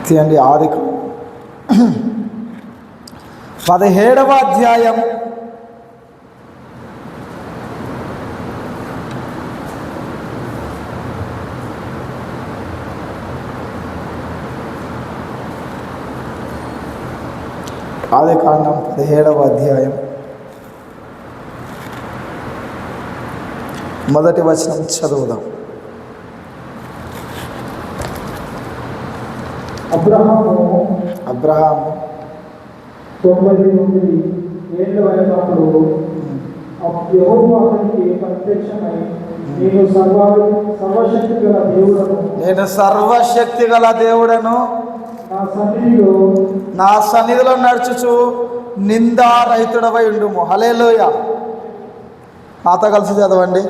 తీయండి. ఆది 17వ అధ్యాయం ఆదికాండం 17వ అధ్యాయం మొదటి వచనం చదువుదాం. అబ్రహాము 99 ఏళ్ళు అయినప్పుడు యెహోవా అతనికి ప్రత్యక్షమై నేను సర్వశక్తి గల దేవుడను నా సన్నిధిలో నడుచుచు నిందారహితుడవై ఉండుము. హల్లెలూయా. నాతో కలిసి చదవండి.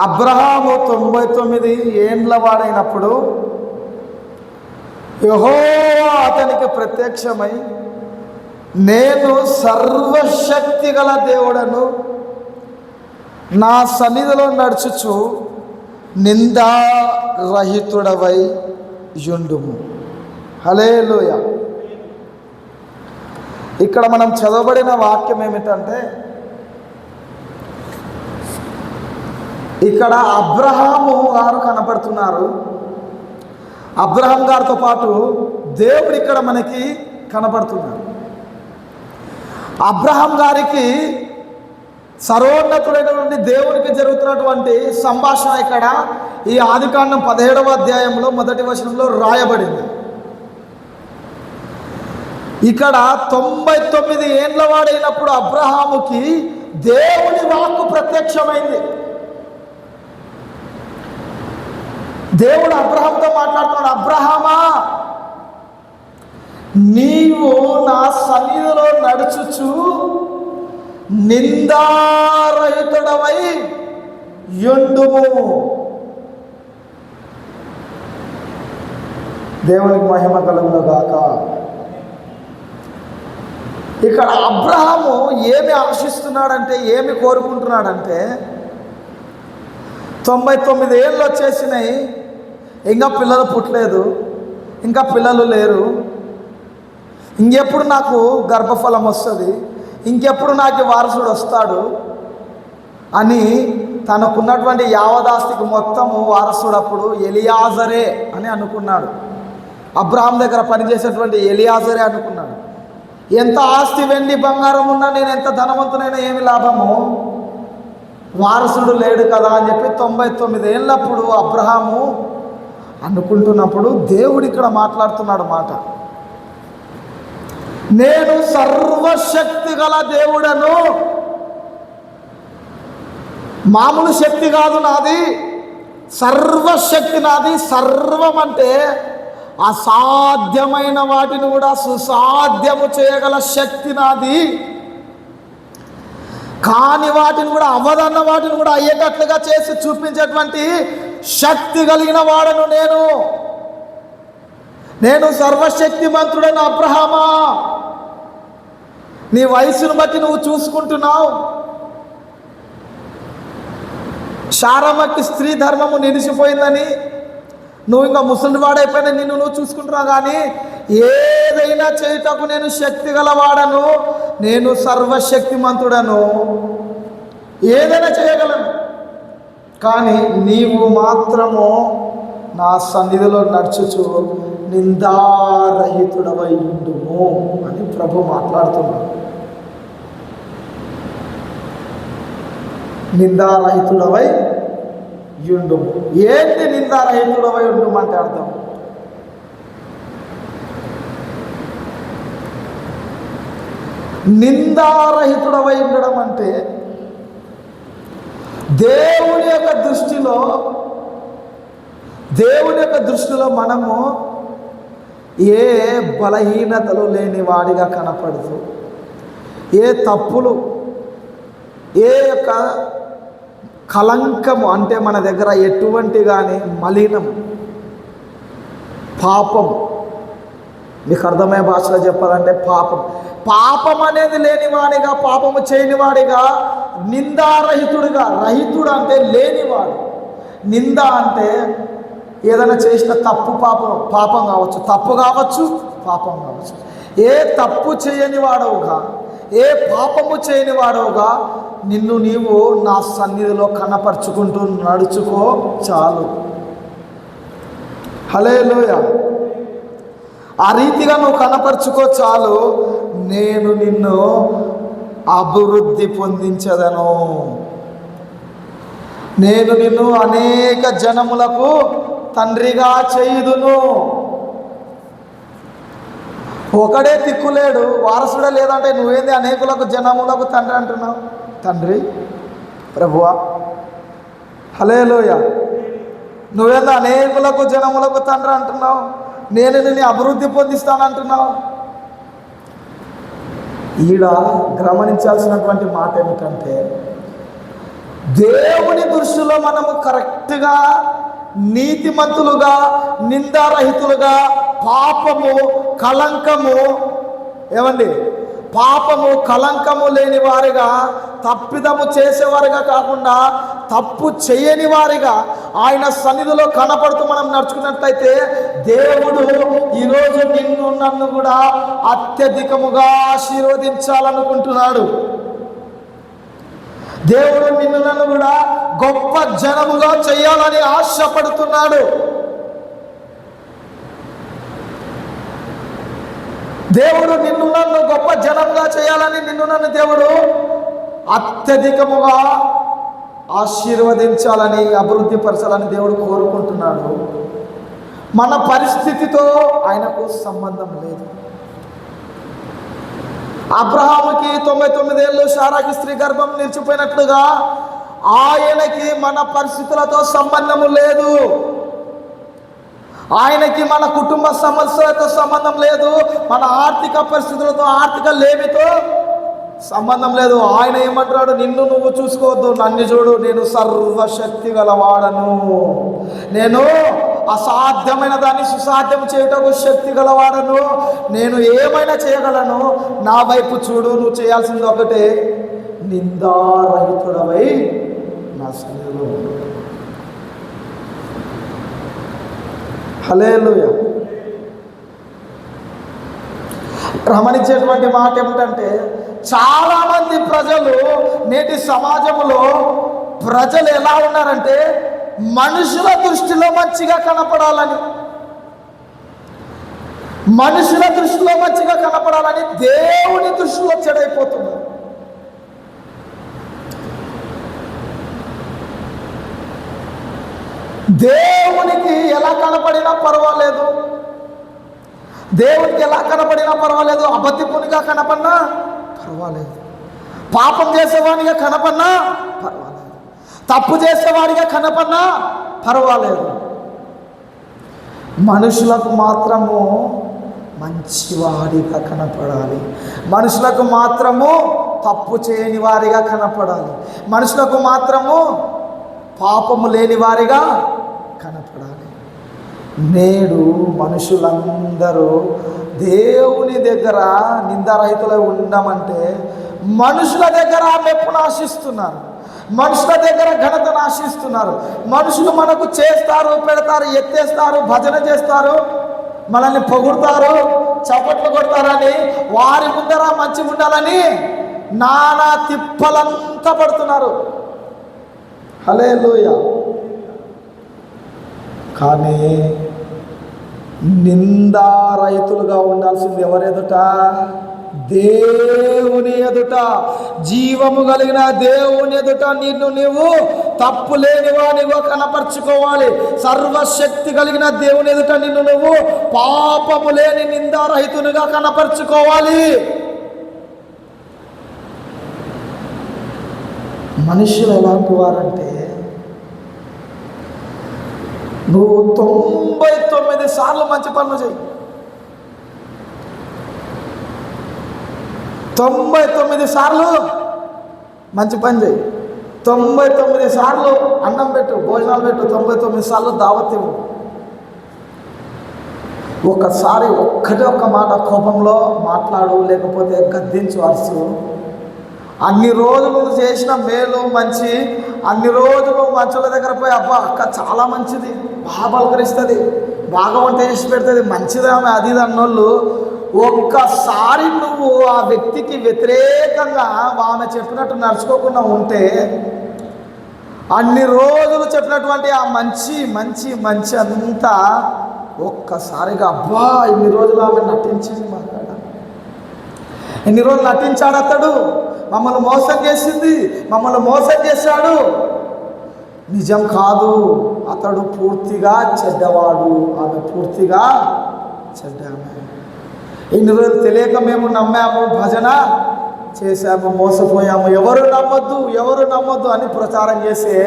అబ్రహాము 99 ఏండ్ల వాడైనప్పుడు యెహోవా అతనికి ప్రత్యక్షమై నేను సర్వశక్తి గల దేవుడను నా సన్నిధిలో నడుచుచు నిందారహితుడవై యుండుము. హల్లెలూయా. ఇక్కడ మనం చదవబడిన వాక్యం ఏమిటంటే, ఇక్కడ అబ్రహాము గారు కనపడుతున్నారు. అబ్రహాం గారితో పాటు దేవుడు ఇక్కడ మనకి కనపడుతున్నారు. అబ్రహాం గారికి సర్వోన్నతుడైనటువంటి దేవునికి జరుగుతున్నటువంటి సంభాషణ ఇక్కడ ఈ ఆదికాండం 17వ అధ్యాయంలో మొదటి వచనంలో రాయబడింది. ఇక్కడ 99 ఏండ్ల వాడైనప్పుడు అబ్రహాముకి దేవుని వాక్కు ప్రత్యక్షమైంది. దేవుడు అబ్రహాంతో మాట్లాడుతున్నాడు, అబ్రహామా నీవు నా సన్నిధిలో నడుచుచు నిందారహితుడవై యుండుము. దేవునికి మహిమ కలుగును గాక. ఇక్కడ అబ్రహాము ఏమి ఆశిస్తున్నాడంటే, ఏమి కోరుకుంటున్నాడంటే, 99 ఏళ్ళు వచ్చేసినాయి, ఇంకా పిల్లలు పుట్టలేదు, ఇంకా పిల్లలు లేరు, ఇంకెప్పుడు నాకు గర్భఫలం వస్తుంది, ఇంకెప్పుడు నాకు వారసుడు వస్తాడు అని తనకున్నటువంటి యావదాస్తికి మొత్తము వారసుడు అప్పుడు ఎలియాజరే అని అనుకున్నాడు. అబ్రహాం దగ్గర పనిచేసేటువంటి ఎలియాజరే అనుకున్నాడు. ఎంత ఆస్తి వెండి బంగారం ఉన్నా, నేను ఎంత ధనవంతునైనా ఏమి లాభము, వారసుడు లేడు కదా అని చెప్పి 99 ఏళ్ళప్పుడు అబ్రహాము అనుకుంటున్నప్పుడు దేవుడు ఇక్కడ మాట్లాడుతున్నాడు మాట. నేను సర్వశక్తి గల దేవుడను. మామూలు శక్తి కాదు నాది, సర్వశక్తి నాది. సర్వం అంటే అసాధ్యమైన వాటిని కూడా సుసాధ్యము చేయగల శక్తి నాది. కాని వాటిని కూడా, అవదన్న వాటిని కూడా అయ్యేటట్లుగా చేసి చూపించేటువంటి శక్తి కలిగిన వాడను నేను సర్వశక్తిమంతుడైన అబ్రహామా, నీ వయసును బట్టి నువ్వు చూసుకుంటున్నావు. శారమ్మకి స్త్రీ ధర్మము నిలిచిపోయిందని నువ్వు ఇంకా ముసలి వాడైపోయినా నువ్వు చూసుకుంటున్నావు. కానీ ఏదైనా చేయుటకు నేను శక్తి గలవాడను, నేను సర్వశక్తిమంతుడను, ఏదైనా చేయగలను. కానీ నీవు మాత్రము నా సన్నిధిలో నడుచుచు నిందారహితుడవై ఉండుము అని ప్రభు మాట్లాడుతున్నాడు. నిందారహితుడవై యుండుము. ఏంటి నిందారహితుడవై ఉండుము అంటే అర్థం? నిందారహితుడవై ఉండడం అంటే దేవుని యొక్క దృష్టిలో మనము ఏ బలహీనతలు లేని వాడిగా కనపడుతూ, ఏ తప్పులు, ఏ యొక్క కలంకము అంటే మన దగ్గర ఎటువంటి కానీ మలినం, పాపం, మీకు అర్థమయ్యే భాషలో చెప్పాలంటే పాపం అనేది లేనివాడిగా, పాపము చేయనివాడిగా, నిందారహితుడిగా. రహితుడు అంటే లేనివాడు, నింద అంటే ఏదైనా చేసిన పాపం కావచ్చు, తప్పు కావచ్చు, పాపం కావచ్చు, ఏ తప్పు చేయని వాడవుగా, ఏ పాపము చేయని వాడవుగా నిన్ను నీవు నా సన్నిధిలో కనపరుచుకుంటూ నడుచుకో చాలు. హల్లెలూయా. ఆ రీతిగా నువ్వు కనపరుచుకో చాలు, నేను నిన్ను అభివృద్ధి పొందించదను. నేను నిన్ను అనేక జనములకు తండ్రిగా చేయుదును. ఒకడే దిక్కులేడు, వారసుడే లేదంటే నువ్వేంది అనేకులకు జనములకు తండ్రి అంటున్నావు? తండ్రి ప్రభువా, హల్లెలూయా. నువ్వేందో అనేకులకు జనములకు తండ్రి అంటున్నావు, నేను నిన్ను అభివృద్ధి పొందిస్తానంటున్నావు. ఈడ గమనించాల్సినటువంటి మాట ఏమిటంటే, దేవుని దృష్టిలో మనము కరెక్ట్గా, నీతిమంతులుగా, నిందారహితులుగా, పాపము కలంకము ఏమండి పాపము కలంకము లేని వారిగా, తప్పిదము చేసేవారిగా కాకుండా తప్పు చేయని వారిగా ఆయన సన్నిధిలో కనపడుతూ మనం నడుచుకున్నట్లయితే దేవుడు ఈరోజు నిన్ను నన్ను కూడా అత్యధికముగా ఆశీర్వదించాలనుకుంటున్నాడు. దేవుడు నిన్ను నన్ను కూడా గొప్ప జనముగా చేయాలని ఆశపడుతున్నాడు. దేవుడు నిన్ను నన్ను గొప్ప జనంగా చేయాలని, నిన్ను నన్ను దేవుడు అత్యధికముగా ఆశీర్వదించాలని, అభివృద్ధి పరచాలని దేవుడు కోరుకుంటున్నాడు. మన పరిస్థితితో ఆయనకు సంబంధం లేదు. అబ్రహాముకి 99 ఏళ్ళు, శారాకి స్త్రీ గర్భం నిలిచిపోయినట్లుగా ఆయనకి మన పరిస్థితులతో సంబంధము లేదు. ఆయనకి మన కుటుంబ సమస్యలతో సంబంధం లేదు, మన ఆర్థిక పరిస్థితులతో, ఆర్థిక లేమితో సంబంధం లేదు. ఆయన ఏమంటున్నాడు? నిన్ను నువ్వు చూసుకోవద్దు, నన్ను చూడు, నేను సర్వశక్తి గలవాడను, నేను అసాధ్యమైన దాన్ని సుసాధ్యం చేయటకు శక్తి గలవాడను, నేను ఏమైనా చేయగలను, నా వైపు చూడు, నువ్వు చేయాల్సింది ఒకటే, నిందారహితుడవై నా సన్నిధిలో. హల్లెలూయా. గమనించేటువంటి మాట ఏమిటంటే, చాలామంది ప్రజలు, నేటి సమాజంలో ప్రజలు ఎలా ఉన్నారంటే, మనుషుల దృష్టిలో మంచిగా కనపడాలని, మనుషుల దృష్టిలో మంచిగా కనపడాలని దేవుని దృష్టిలో చెడైపోతున్నారు. దేవునికి ఎలా కనపడినా పర్వాలేదు, దేవునికి ఎలా కనపడినా పర్వాలేదు, అబద్ధికునిగా కనపడినా పర్వాలేదు, పాపం చేసేవాడిగా కనపడినా పర్వాలేదు, తప్పు చేసేవాడిగా కనపడినా పర్వాలేదు, మనుషులకు మాత్రము మంచివాడిగా కనపడాలి, మనుషులకు మాత్రము తప్పు చేయని వారిగా కనపడాలి, మనుషులకు మాత్రము పాపము లేని వారిగా కనపడాలి. నేడు మనుషులందరూ దేవుని దగ్గర నిందారహితులై ఉండమంటే మనుషుల దగ్గర మెప్పును ఆశిస్తున్నారు, మనుషుల దగ్గర ఘనతను ఆశిస్తున్నారు. మనుషులు మనకు చేస్తారు, పెడతారు, ఎత్తేస్తారు, భజన చేస్తారు, మనల్ని పొగుడతారు, చప్పట్లు కొడతారని, వారి ముందర మంచి ఉండాలని నానా తిప్పలంతా పడుతున్నారు. హల్లెలూయా. కానీ నిందారహితులుగా ఉండాల్సింది ఎవరి ఎదుట? దేవుని ఎదుట, జీవము కలిగిన దేవుని ఎదుట నిన్ను నీవు తప్పు లేనివానిగా కనపరుచుకోవాలి. సర్వశక్తి కలిగిన దేవుని ఎదుట నిన్ను నువ్వు పాపము లేని నిందారహితునిగా కనపరుచుకోవాలి. మనుషులు ఎలాంటి వారంటే, నువ్వు 99 సార్లు మంచి పనులు చేయి, 99 సార్లు మంచి పని చేయి, 99 సార్లు అన్నం పెట్టు, భోజనాలు పెట్టు, 99 సార్లు దావత్ ఇవ్వు. ఒక్కసారి ఒక్క మాట కోపంలో మాట్లాడు, లేకపోతే గద్దించు, అరుసు, అన్ని రోజులు చేసిన మేలు మంచి, అన్ని రోజులు మంచుల దగ్గర పోయి అబ్బా అక్క చాలా మంచిది, బాగా పలకరిస్తుంది, బాగా వంట చేసి పెడుతుంది, మంచిది ఆమె అది ఇది అన్నోళ్ళు ఒక్కసారి నువ్వు ఆ వ్యక్తికి వ్యతిరేకంగా ఆమె చెప్పినట్టు నడుచుకోకుండా ఉంటే, అన్ని రోజులు చెప్పినటువంటి ఆ మంచి మంచి మంచి అంతా ఒక్కసారిగా అబ్బా ఇన్ని రోజులు ఆమె నటించింది మాట్లాడ, ఎన్ని రోజులు నటించాడు అతడు, మమ్మల్ని మోసం చేసింది, మమ్మల్ని మోసం చేశాడు, నిజం కాదు, అతడు పూర్తిగా చెడ్డవాడు, ఆమె పూర్తిగా చెడ్డామె. ఎన్ని రోజులు తెలియక మేము నమ్మాము, భజన చేశాము, మోసపోయాము, ఎవరు నమ్మొద్దు అని ప్రచారం చేసే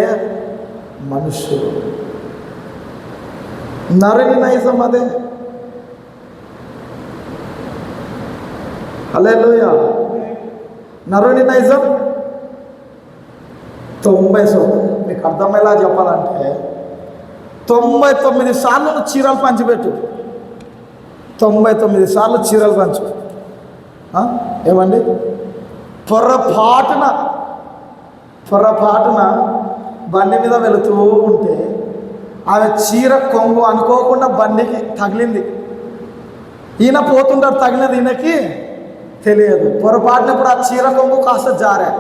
మనుషులు. నరుని నైజం అదే. హల్లెలూయా. నరుని నైజం 90 మీకు అర్థమయ్యేలా చెప్పాలంటే 99 సార్లు చీరలు పంచిపెట్టు, 99 సార్లు చీరలు పంచు. ఏమండి, పొరపాటున బండి మీద వెళుతూ ఉంటే ఆమె చీర కొంగు అనుకోకుండా బండికి తగిలింది, ఈయన పోతుంటాడు, తగిలినది ఈయనకి తెలియదు, పొరపాటున ఇప్పుడు ఆ చీర కొంగు కాస్త జారా.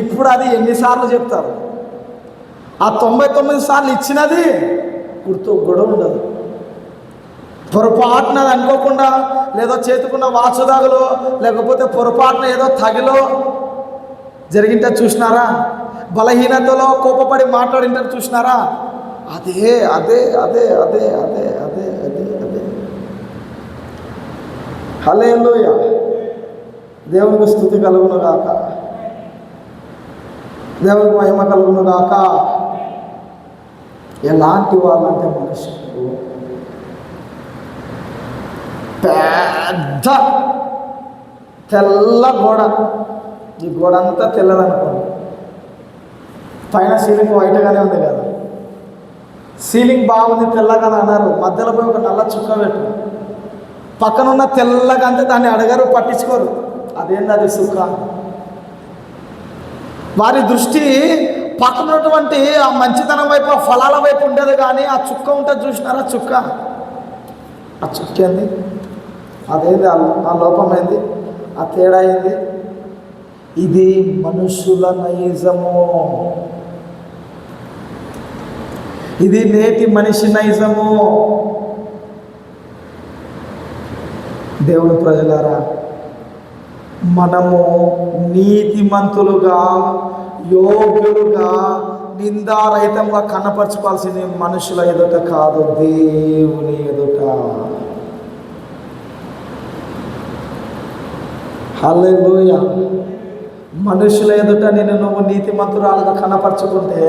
ఇప్పుడు అది ఎన్నిసార్లు చెప్తారు? ఆ 99 సార్లు ఇచ్చినది గుర్తు కూడా ఉండదు. పొరపాటున అనుకోకుండా లేదో చేతుకున్న వాచుదాగులో లేకపోతే పొరపాటున ఏదో తగిలో జరిగింటే చూసినారా? బలహీనతలో కోపపడి మాట్లాడింటే చూసినారా? అదే అదే అదే అదే అదే అదే అదే అదే. హల్లెలూయా. దేవునికి స్తుతి కలుగును గాక, దేవునికి మహిమ కలుగును గాక. ఎలాంటి వాళ్ళంటే మనుషులు పెద్ద తెల్ల గోడ, ఈ గోడ అంతా తెల్లదనుకోండి, పైన సీలింగ్ వైట్గానే ఉంది కదా, సీలింగ్ బాగుంది తెల్లగా అన్నారు, మధ్యలో పోయి ఒక నల్ల చుక్క పెట్టు, పక్కనున్న తెల్లగా అంతే దాన్ని అడగరు, పట్టించుకోరు, అదేంది అది సుక్క. వారి దృష్టి పక్కనటువంటి ఆ మంచితనం వైపు, ఆ ఫలాల వైపు ఉండేది, కానీ ఆ చుక్క ఉంటుంది చూసినారా? చుక్క, ఆ చుక్క ఏంది? అదేంది? ఆ లోపమైంది, ఆ తేడా అయింది. ఇది మనుషుల నైజము, ఇది నేటి మనిషి నైజము. దేవుని ప్రజలారా, మనము నీతిమంతులుగా యోగ్యులుగా నిందారహితంగా కనపరచుకోవాల్సింది మనుషుల ఎదుట కాదు, దేవుని ఎదుట. హల్లెలూయా. మనుషుల ఎదుట నువ్వు నీతిమంతురాలుగా కనపరచుకుంటే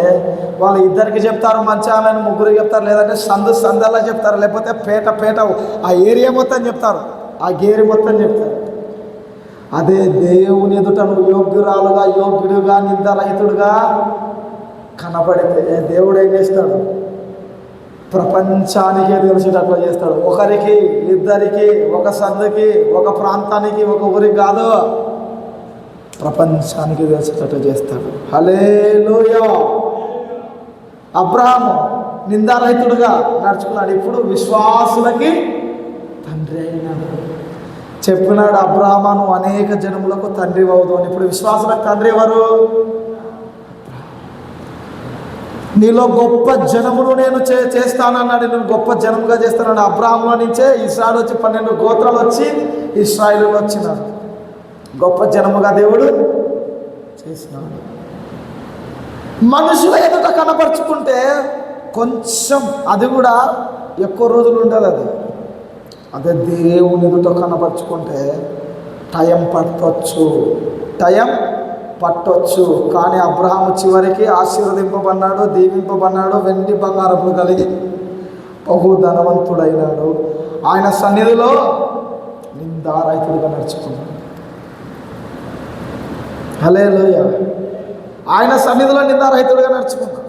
వాళ్ళు ఇద్దరికి చెప్తారు, మంచి ఆమెను ముగ్గురు చెప్తారు, లేదంటే సందల్లా చెప్తారు, లేకపోతే పేట ఆ ఏరియా మొత్తం చెప్తారు, ఆ గేరి మొత్తం చెప్తారు. అదే దేవుని ఎదుట నువ్వు యోగ్యురాలుగా యోగ్యుడుగా నిందారహితుడుగా కనపడితే దేవుడు ఏం చేస్తాడు? ప్రపంచానికే తెలిసేటట్లు చేస్తాడు. ఒకరికి, ఇద్దరికి, ఒక సందుకి, ఒక ప్రాంతానికి, ఒక ఊరికి కాదు, ప్రపంచానికి తెలిసేటట్లు చేస్తాడు. హల్లెలూయా. అబ్రహాము నిందారహితుడుగా నడుచుకున్నాడు, ఇప్పుడు విశ్వాసులకి తండ్రి అయినాడు. చెప్పినాడు, అబ్రహామా నువ్వు అనేక జనములకు తండ్రి అవుదు అని. ఇప్పుడు విశ్వాసులకు తండ్రి ఎవరు? నీలో గొప్ప జనమును నేను చేస్తానన్నాడు, నేను గొప్ప జనముగా చేస్తానన్నాడు. అబ్రహాంలో నుంచే ఇస్రాయేల్ వచ్చి 12 గోత్రాలు వచ్చి ఇస్రాయేలు వచ్చినారు, గొప్ప జనముగా దేవుడు చేసినాడు. మనుషుల ఎదుట కనపరుచుకుంటే కొంచెం, అది కూడా ఎక్కువ రోజులు ఉండదు. అదే దేవుని ఎదుట కనపరుచుకుంటే టైం పట్టొచ్చు. కానీ అబ్రహాము చివరికి ఆశీర్వదింపబడ్డాడు, దీవింపబడ్డాడు, వెండి బంగారములు కలిగి బహు ధనవంతుడైనాడు. ఆయన సన్నిధిలో నిందారహితుడిగా నడుచుకున్నాడు. హల్లెలూయా. ఆయన సన్నిధిలో నిందారహితుడిగా నడుచుకున్నాడు.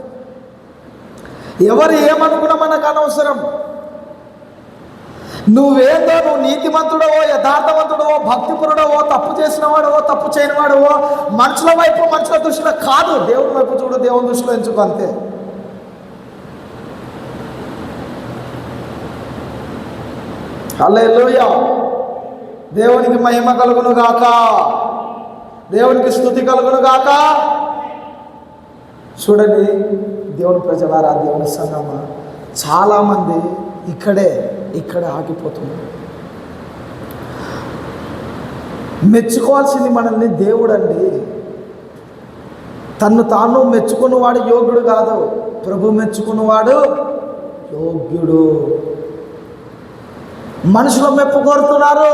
ఎవరు ఏమనుకున్నా మనకు అనవసరం. నువ్వేందో, నువ్వు నీతిమంతుడవో, యథార్థవంతుడవో, భక్తిపరుడవో, తప్పు చేసిన వాడవో, తప్పు చేయని వాడవో, మనుషుల వైపు, మనుషుల దృష్టిలో కాదు, దేవుని వైపు చూడు, దేవుని దృష్టిలో ఎంచుకో అంతే. హల్లెలూయా. దేవునికి మహిమ కలుగును గాక, దేవునికి స్తుతి కలుగును గాక. చూడండి దేవుని ప్రజలారా, దేవుని సంగమా, చాలామంది ఇక్కడే ఆగిపోతున్నారు. మెచ్చుకోవాల్సింది మనల్ని దేవుడు అండి. తన్ను తాను మెచ్చుకున్నవాడు యోగ్యుడు కాదు, ప్రభు మెచ్చుకున్నవాడు యోగ్యుడు. మనుషుల మెప్పు కోరుతున్నారు,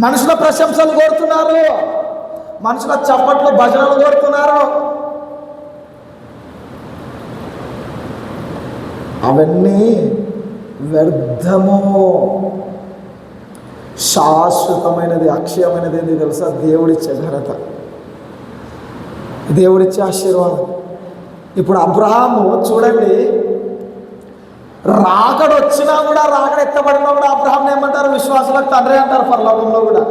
మనుషుల ప్రశంసలు కోరుతున్నారు, మనుషుల చప్పట్లు భజనలు కోరుతున్నారు. అవన్నీ వ్యర్థము. శాశ్వతమైనది, అక్షయమైనది ఏంటి తెలుసా? దేవుడిచ్చే ఘనత, దేవుడిచ్చే ఆశీర్వాదం. ఇప్పుడు అబ్రహాము చూడండి, రాకడ వచ్చినా కూడా, రాకడ ఎత్తబడినా కూడా అబ్రహాం ఏమంటారు? విశ్వాసులకు తండ్రి అంటారు పరలోకంలో కూడా.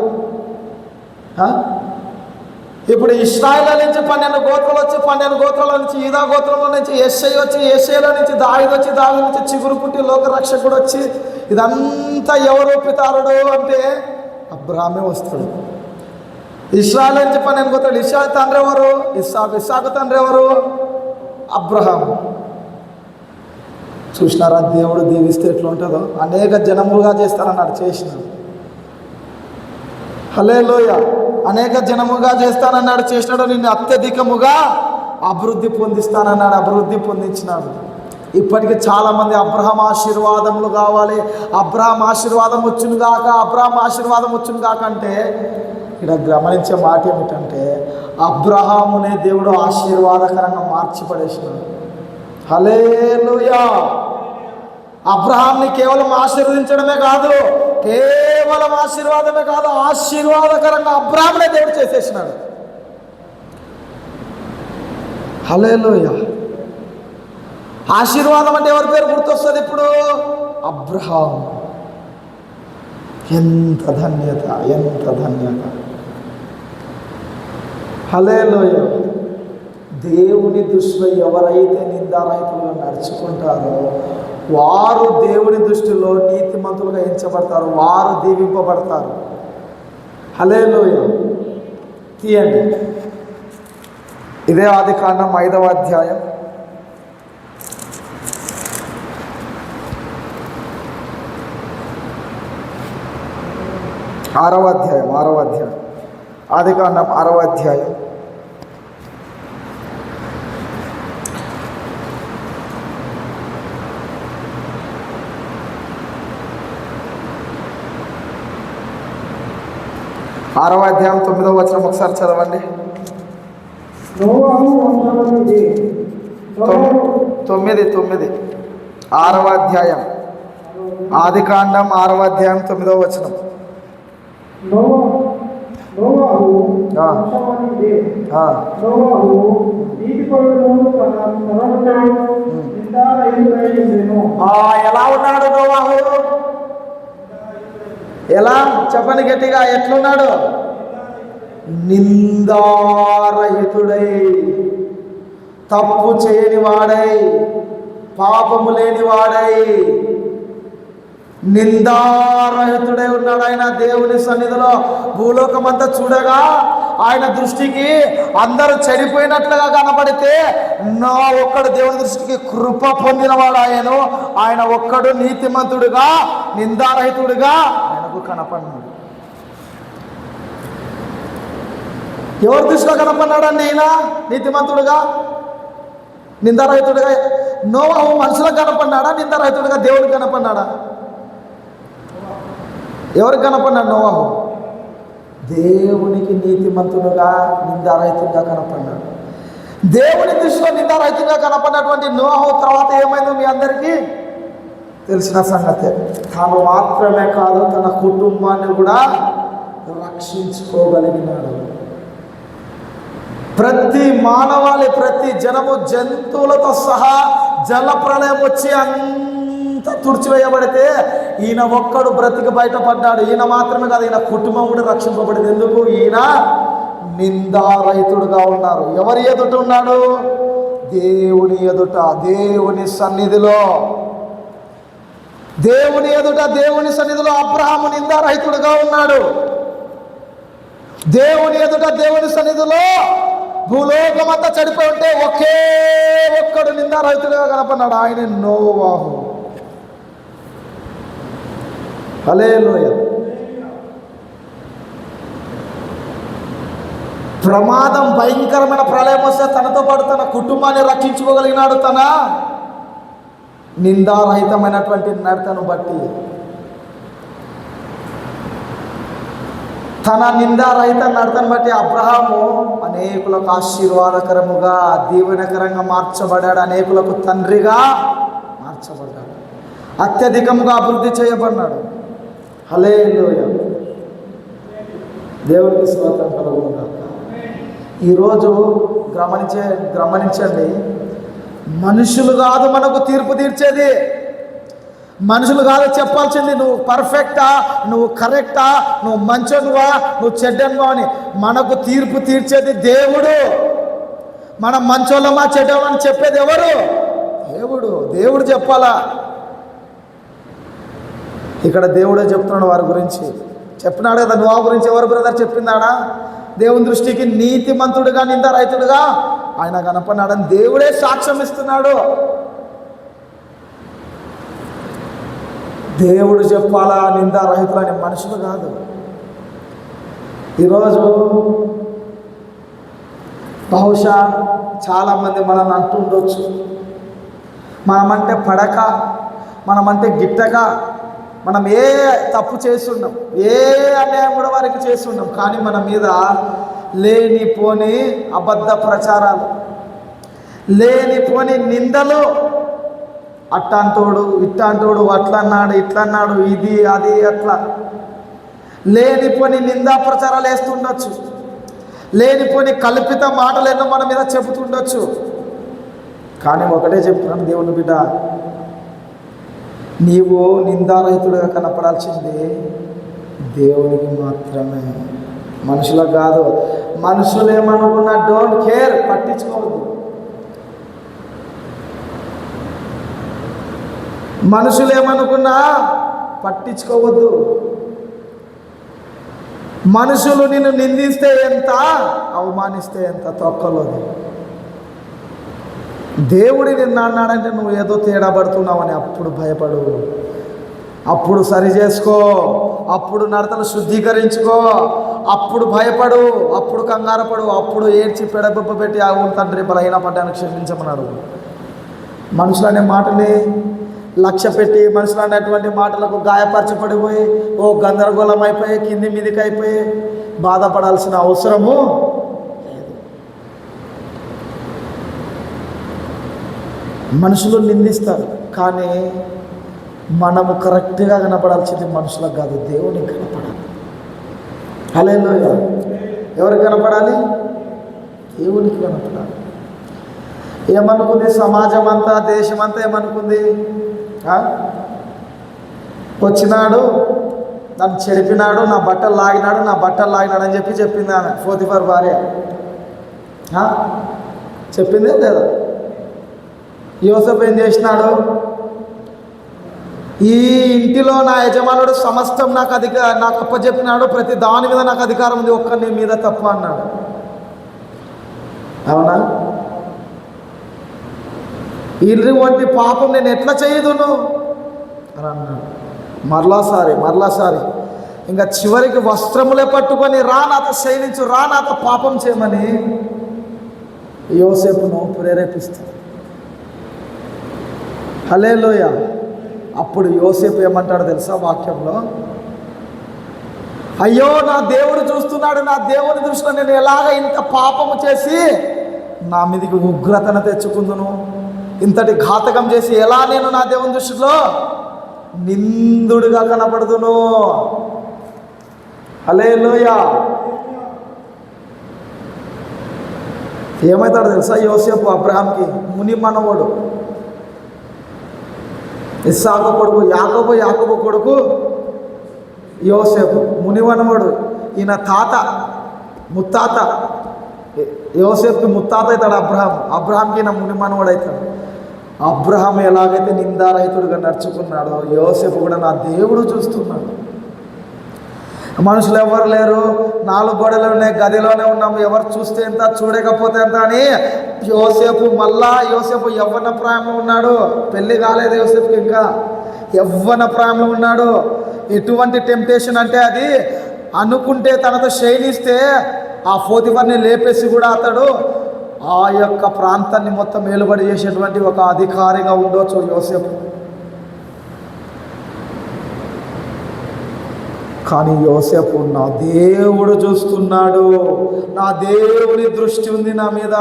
ఇప్పుడు ఇశ్రాయేలు నుంచి 12 గోత్రాలు వచ్చి, 12 గోత్రాల నుంచి యూదా గోత్రంలో నుంచి యెషై వచ్చి, యెషైలో నుంచి దావీదు వచ్చి, దావీదు నుంచి చిగురు పుట్టి లోకరక్షకుడు వచ్చి, ఇదంతా ఎవరు పితారుడు అంటే అబ్రహామే వస్తాడు. ఇశ్రాయేలు నుంచి 12 గోత్రాలు. ఇశ్రాయేలు తండ్రి ఎవరు? ఇస్సాకు. ఇస్సాకు తండ్రి ఎవరు? అబ్రహాం. చూసినారా దేవుడు దీవిస్తే ఎట్లా ఉంటుందో? అనేక జనములుగా చేస్తానన్నాడు, చేసినాడు. హల్లెలూయా. అనేక జనముగా చేస్తానన్నాడు, చేసినాడు. నిన్ను అత్యధికముగా అభివృద్ధి పొందిస్తానన్నాడు, అభివృద్ధి పొందించినాడు. ఇప్పటికీ చాలామంది అబ్రహాం ఆశీర్వాదములు కావాలి, అబ్రహాం ఆశీర్వాదం వచ్చును గాక, అబ్రహాం ఆశీర్వాదం వచ్చును గాక అంటే, ఇక్కడ గమనించే మాట ఏమిటంటే, అబ్రహామునే దేవుడు ఆశీర్వాదకరంగా మార్చి పడేసినాడు. హల్లెలూయా. అబ్రహాంని కేవలం ఆశీర్వదించడమే కాదు, కేవలం ఆశీర్వాదమే కాదు, ఆశీర్వాదకరంగా అబ్రహామునే దేవుడు చేసేసినాడు. హల్లెలూయా. ఆశీర్వాదం అంటే ఎవరి పేరు గుర్తొస్తుంది ఇప్పుడు? అబ్రహాం. ఎంత ధన్యత, ఎంత ధన్యత. హల్లెలూయా. దేవుని దృష్టిలో ఎవరైతే నిందారహితులుగా నడుచుకుంటారో వారు దేవుని దృష్టిలో నీతిమంతులుగా ఎంచబడతారు, వారు దీవింపబడతారు. హల్లెలూయా. తీయండి, ఇదే ఆదికాండం 5వ అధ్యాయం 6వ అధ్యాయం ఆదికాండం 6వ అధ్యాయం 6వ అధ్యాయం 9వ వచనం ఒకసారి చదవండి. 9 6వ అధ్యాయం ఆదికాండం 6వ అధ్యాయం 9వ వచనం. ఎలా ఉన్నాడు నోవాహు? ఎలా చెప్పండి గట్టిగా, ఎట్లున్నాడు? నిందారహితుడై, తప్పు చేయని వాడై, పాపము లేని వాడై, నిందారహితుడై ఉన్నాడు. ఆయన దేవుని సన్నిధిలో భూలోకమంతా చూడగా ఆయన దృష్టికి అందరూ చెడిపోయినట్లుగా కనబడితే నా ఒక్కడు దేవుని దృష్టికి కృప పొందినవాడు ఆయను. ఆయన ఒక్కడు నీతిమంతుడుగా, నిందారహితుడుగా ఆయనకు కనపడినాడు. ఎవరి దృష్టిలో కనపడినాడండి ఈయన నీతిమంతుడుగా, నిందారహితుడుగా? నోవాహు మనుషులకు కనపడినాడా? నిందారహితుడుగా దేవుడికి కనపడినాడా? ఎవరికి కనపడినాడు నోవాహు? దేవునికి నీతిమంతుడుగా, నిందారహితుడుగా కనపడినాడు. దేవుని దృష్టిలో నిందారహితంగా కనపడినటువంటి నోవాహు తర్వాత ఏమైందో మీ అందరికీ తెలిసిన సంగతే. తాను మాత్రమే కాదు, తన కుటుంబాన్ని కూడా రక్షించుకోగలిగినాడు. ప్రతి మానవాళి, ప్రతి జనము, జంతువులతో సహా జల ప్రళయం వచ్చి అంతా తుడిచివేయబడితే ఈయన ఒక్కడు బ్రతికి బయటపడ్డాడు. ఈయన మాత్రమే కాదు, ఈయన కుటుంబం కూడా రక్షింపబడింది. ఎందుకు? ఈయన నిందారహితుడుగా ఉన్నారు. ఎవరి ఎదుట ఉన్నాడు? దేవుని ఎదుట, దేవుని సన్నిధిలో. దేవుని ఎదుట, దేవుని సన్నిధిలో అబ్రహాము నిందారహితుడుగా ఉన్నాడు. దేవుని ఎదుట, దేవుని సన్నిధిలో భూలోకమంతా చనిపోయి ఉంటే ఒకే ఒక్కడు నిందారహితుడుగా కనపడ్డాడు. ఆయన నోవాహు. హల్లెలూయా. ప్రమాదం, భయంకరమైన ప్రళయం వస్తే తనతో పాటు తన కుటుంబాన్ని రక్షించుకోగలిగినాడు తన నిందారహితమైనటువంటి నడతను బట్టి. తన నిందారహిత నడతను బట్టి అబ్రహాము అనేకులకు ఆశీర్వాదకరముగా, దీవెనకరంగా మార్చబడ్డాడు. అనేకులకు తండ్రిగా మార్చబడ్డాడు. అత్యధికంగా అభివృద్ధి చేయబడ్డాడు. హల్లెలూయా. దేవునికి స్తోత్రం కలుగును గాక. ఈరోజు గమనించండి, మనుషులు కాదు మనకు తీర్పు తీర్చేది. మనుషులు కాదు చెప్పాల్సింది నువ్వు పర్ఫెక్టా, నువ్వు కరెక్టా, నువ్వు మంచోనువా, నువ్వు చెడ్డనువా అని. మనకు తీర్పు తీర్చేది దేవుడు. మనం మంచోళ్ళమా చెడ్డమని చెప్పేది ఎవరు? దేవుడు. దేవుడు చెప్పాలా. ఇక్కడ దేవుడే చెప్తున్నాడు వారి గురించి. చెప్పినాడు కదా, నువ్వు ఆ గురించి ఎవరు బ్రదర్ చెప్పిందాడా? దేవుని దృష్టికి నీతిమంతుడుగా, నిందారహితుడుగా ఆయన కనపడినాడని దేవుడే సాక్ష్యం ఇస్తున్నాడు. దేవుడు చెప్పాలా నిందారహితులని, మనుషులు కాదు. ఈరోజు బహుశా చాలామంది మనల్ని అంటుండొచ్చు, మనమంటే పడక, మనమంటే గిట్టక, మనం ఏ తప్పు చేస్తున్నాం, ఏ అన్యాయం కూడా వారికి చేస్తున్నాం. కానీ మన మీద లేనిపోని అబద్ధ ప్రచారాలు, లేనిపోని నిందలు, అట్టాంటోడు ఇట్టాంటోడు, అట్లన్నాడు ఇట్లన్నాడు, ఇది అది అట్లా లేనిపోని నిందా ప్రచారాలు వేస్తుండొచ్చు. లేనిపోని కల్పిత మాటలు ఎన్నో మన మీద చెబుతుండొచ్చు. కానీ ఒకటే చెప్తున్నాను దేవుని బిడ్డ, నీవు నిందారహితుడిగా కనపడాల్సింది దేవునికి మాత్రమే, మనుషులకు కాదు. మనుషులు ఏమనుకున్నా డోంట్ కేర్, పట్టించుకోవద్దు. మనుషులు ఏమనుకున్నా పట్టించుకోవద్దు. మనుషులు నిన్ను నిందిస్తే ఎంత, అవమానిస్తే ఎంత తొక్కలోది. దేవుడి నిన్ను అన్నాడంటే నువ్వు ఏదో తేడా పడుతున్నావని అప్పుడు భయపడు, అప్పుడు సరి చేసుకో, అప్పుడు నడతలు శుద్ధీకరించుకో, అప్పుడు భయపడు, అప్పుడు కంగారపడు, అప్పుడు ఏడ్చి పెడబొబ్బ పెట్టి అవును తండ్రి బలహీన పడ్డాను క్షమించమన్నాడు. మనుషులు అనే మాటని లక్ష్య పెట్టి, మనుషులు అనేటువంటి మాటలకు గాయపరచబడిపోయి ఓ గందరగోళం అయిపోయి కింది మీదికి అయిపోయి బాధపడాల్సిన అవసరము లేదు. మనుషులు నిందిస్తారు, కానీ మనము కరెక్ట్గా కనపడాల్సింది మనుషులకు కాదు, దేవునికి కనపడాలి. హల్లెలూయా. ఎవరికి కనపడాలి? దేవునికి కనపడాలి. ఏమనుకుంది సమాజం అంతా, దేశం అంతా ఏమనుకుంది? వచ్చినాడు, నన్ను చెడిపినాడు, నా బట్టలు లాగినాడు అని చెప్పింది ఆమె, పోతిఫర్ భార్య. చెప్పిందే లేదా? యోసేపు ఏం చేసినాడు? ఈ ఇంటిలో నా యజమానుడు సమస్తం నాకు అప్పచెప్పినాడు, ప్రతి దాని మీద నాకు అధికారం ఉంది, ఒక్క నీ మీద తప్ప అన్నాడు. అవునా? ఇటువంటి పాపం నేను ఎట్లా చేయదును అని అన్నాడు. మరలాసారి ఇంకా చివరికి వస్త్రములే పట్టుకొని రా నాతో శయనించు, రా నాతో పాపం చేయమని యోసేపును ప్రేరేపిస్తుంది. హల్లెలూయా. అప్పుడు యోసేపు ఏమంటాడు తెలుసా వాక్యంలో? అయ్యో నా దేవుడు చూస్తున్నాడు, నా దేవుని దృష్టిలో నేను ఎలాగ ఇంత పాపము చేసి నా మీదకి ఉగ్రతను తెచ్చుకుందును, ఇంతటి ఘాతకం చేసి ఎలా నేను నా దేవుని దృష్టిలో నిందుడుగా కనపడుదును. హల్లెలూయా. ఏమవుతాడు తెలుసా యోసేపు? అబ్రహాంకి ముని మనవడు. ఇస్సాకు కొడుకు యాకోబు, యాకోబు కొడుకు యోసేపు, మునివనముడు. ఈయన తాత, ముత్తాత. యోసేపుకి ముత్తాత అవుతాడు అబ్రహాం, అబ్రహాంకి ఈయన మునిమనవుడు అవుతాడు. అబ్రహాం ఎలాగైతే నిందారహితుడిగా నడుచుకున్నాడో యోసేపు కూడా నా దేవుడు చూస్తున్నాడు. మనుషులు ఎవరు లేరు, 4 గోడలు ఉన్నాయి, గదిలోనే ఉన్నాము, ఎవరు చూస్తే ఎంత చూడకపోతే ఎంత అని యోసేపు యవ్వన ప్రాయంలో ఉన్నాడు. పెళ్ళి కాలేదు యోసేపుకి, ఇంకా యవ్వన ప్రాయంలో ఉన్నాడు. ఎటువంటి టెంప్టేషన్ అంటే అది అనుకుంటే తనతో శయనిస్తే ఆ పోతిఫర్ని లేపేసి కూడా అతడు ఆ యొక్క ప్రాంతాన్ని మొత్తం ఏలుబడి చేసేటువంటి ఒక అధికారిగా ఉండొచ్చు యోసేపు. కానీ యోసేపు నా దేవుడు చూస్తున్నాడు, నా దేవుని దృష్టి ఉంది నా మీద,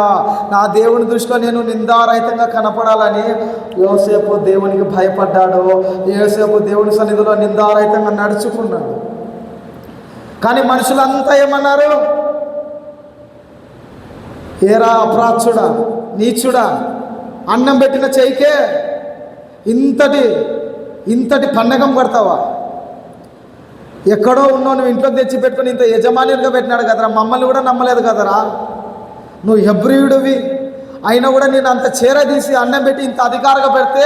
నా దేవుని దృష్టిలో నేను నిందారహితంగా కనపడాలని యోసేపు దేవునికి భయపడ్డాడు. యోసేపు దేవుని సన్నిధిలో నిందారహితంగా నడుచుకున్నాడు. కానీ మనుషులంతా ఏమన్నారు? ఏరా అప్రాచ్యుడా, నీచుడా, అన్నం పెట్టిన చెయ్యికే ఇంతటి పండగం కడతావా? ఎక్కడో ఉన్నావు, నువ్వు ఇంట్లో తెచ్చి పెట్టుకుని ఇంత యజమానిగా పెట్టినాడు కదరా, మమ్మల్ని కూడా నమ్మలేదు కదరా, నువ్వు హెబ్రీయుడివి అయినా కూడా నేను అంత చేరదీసి అన్నం పెట్టి ఇంత అధికారంగా పెడితే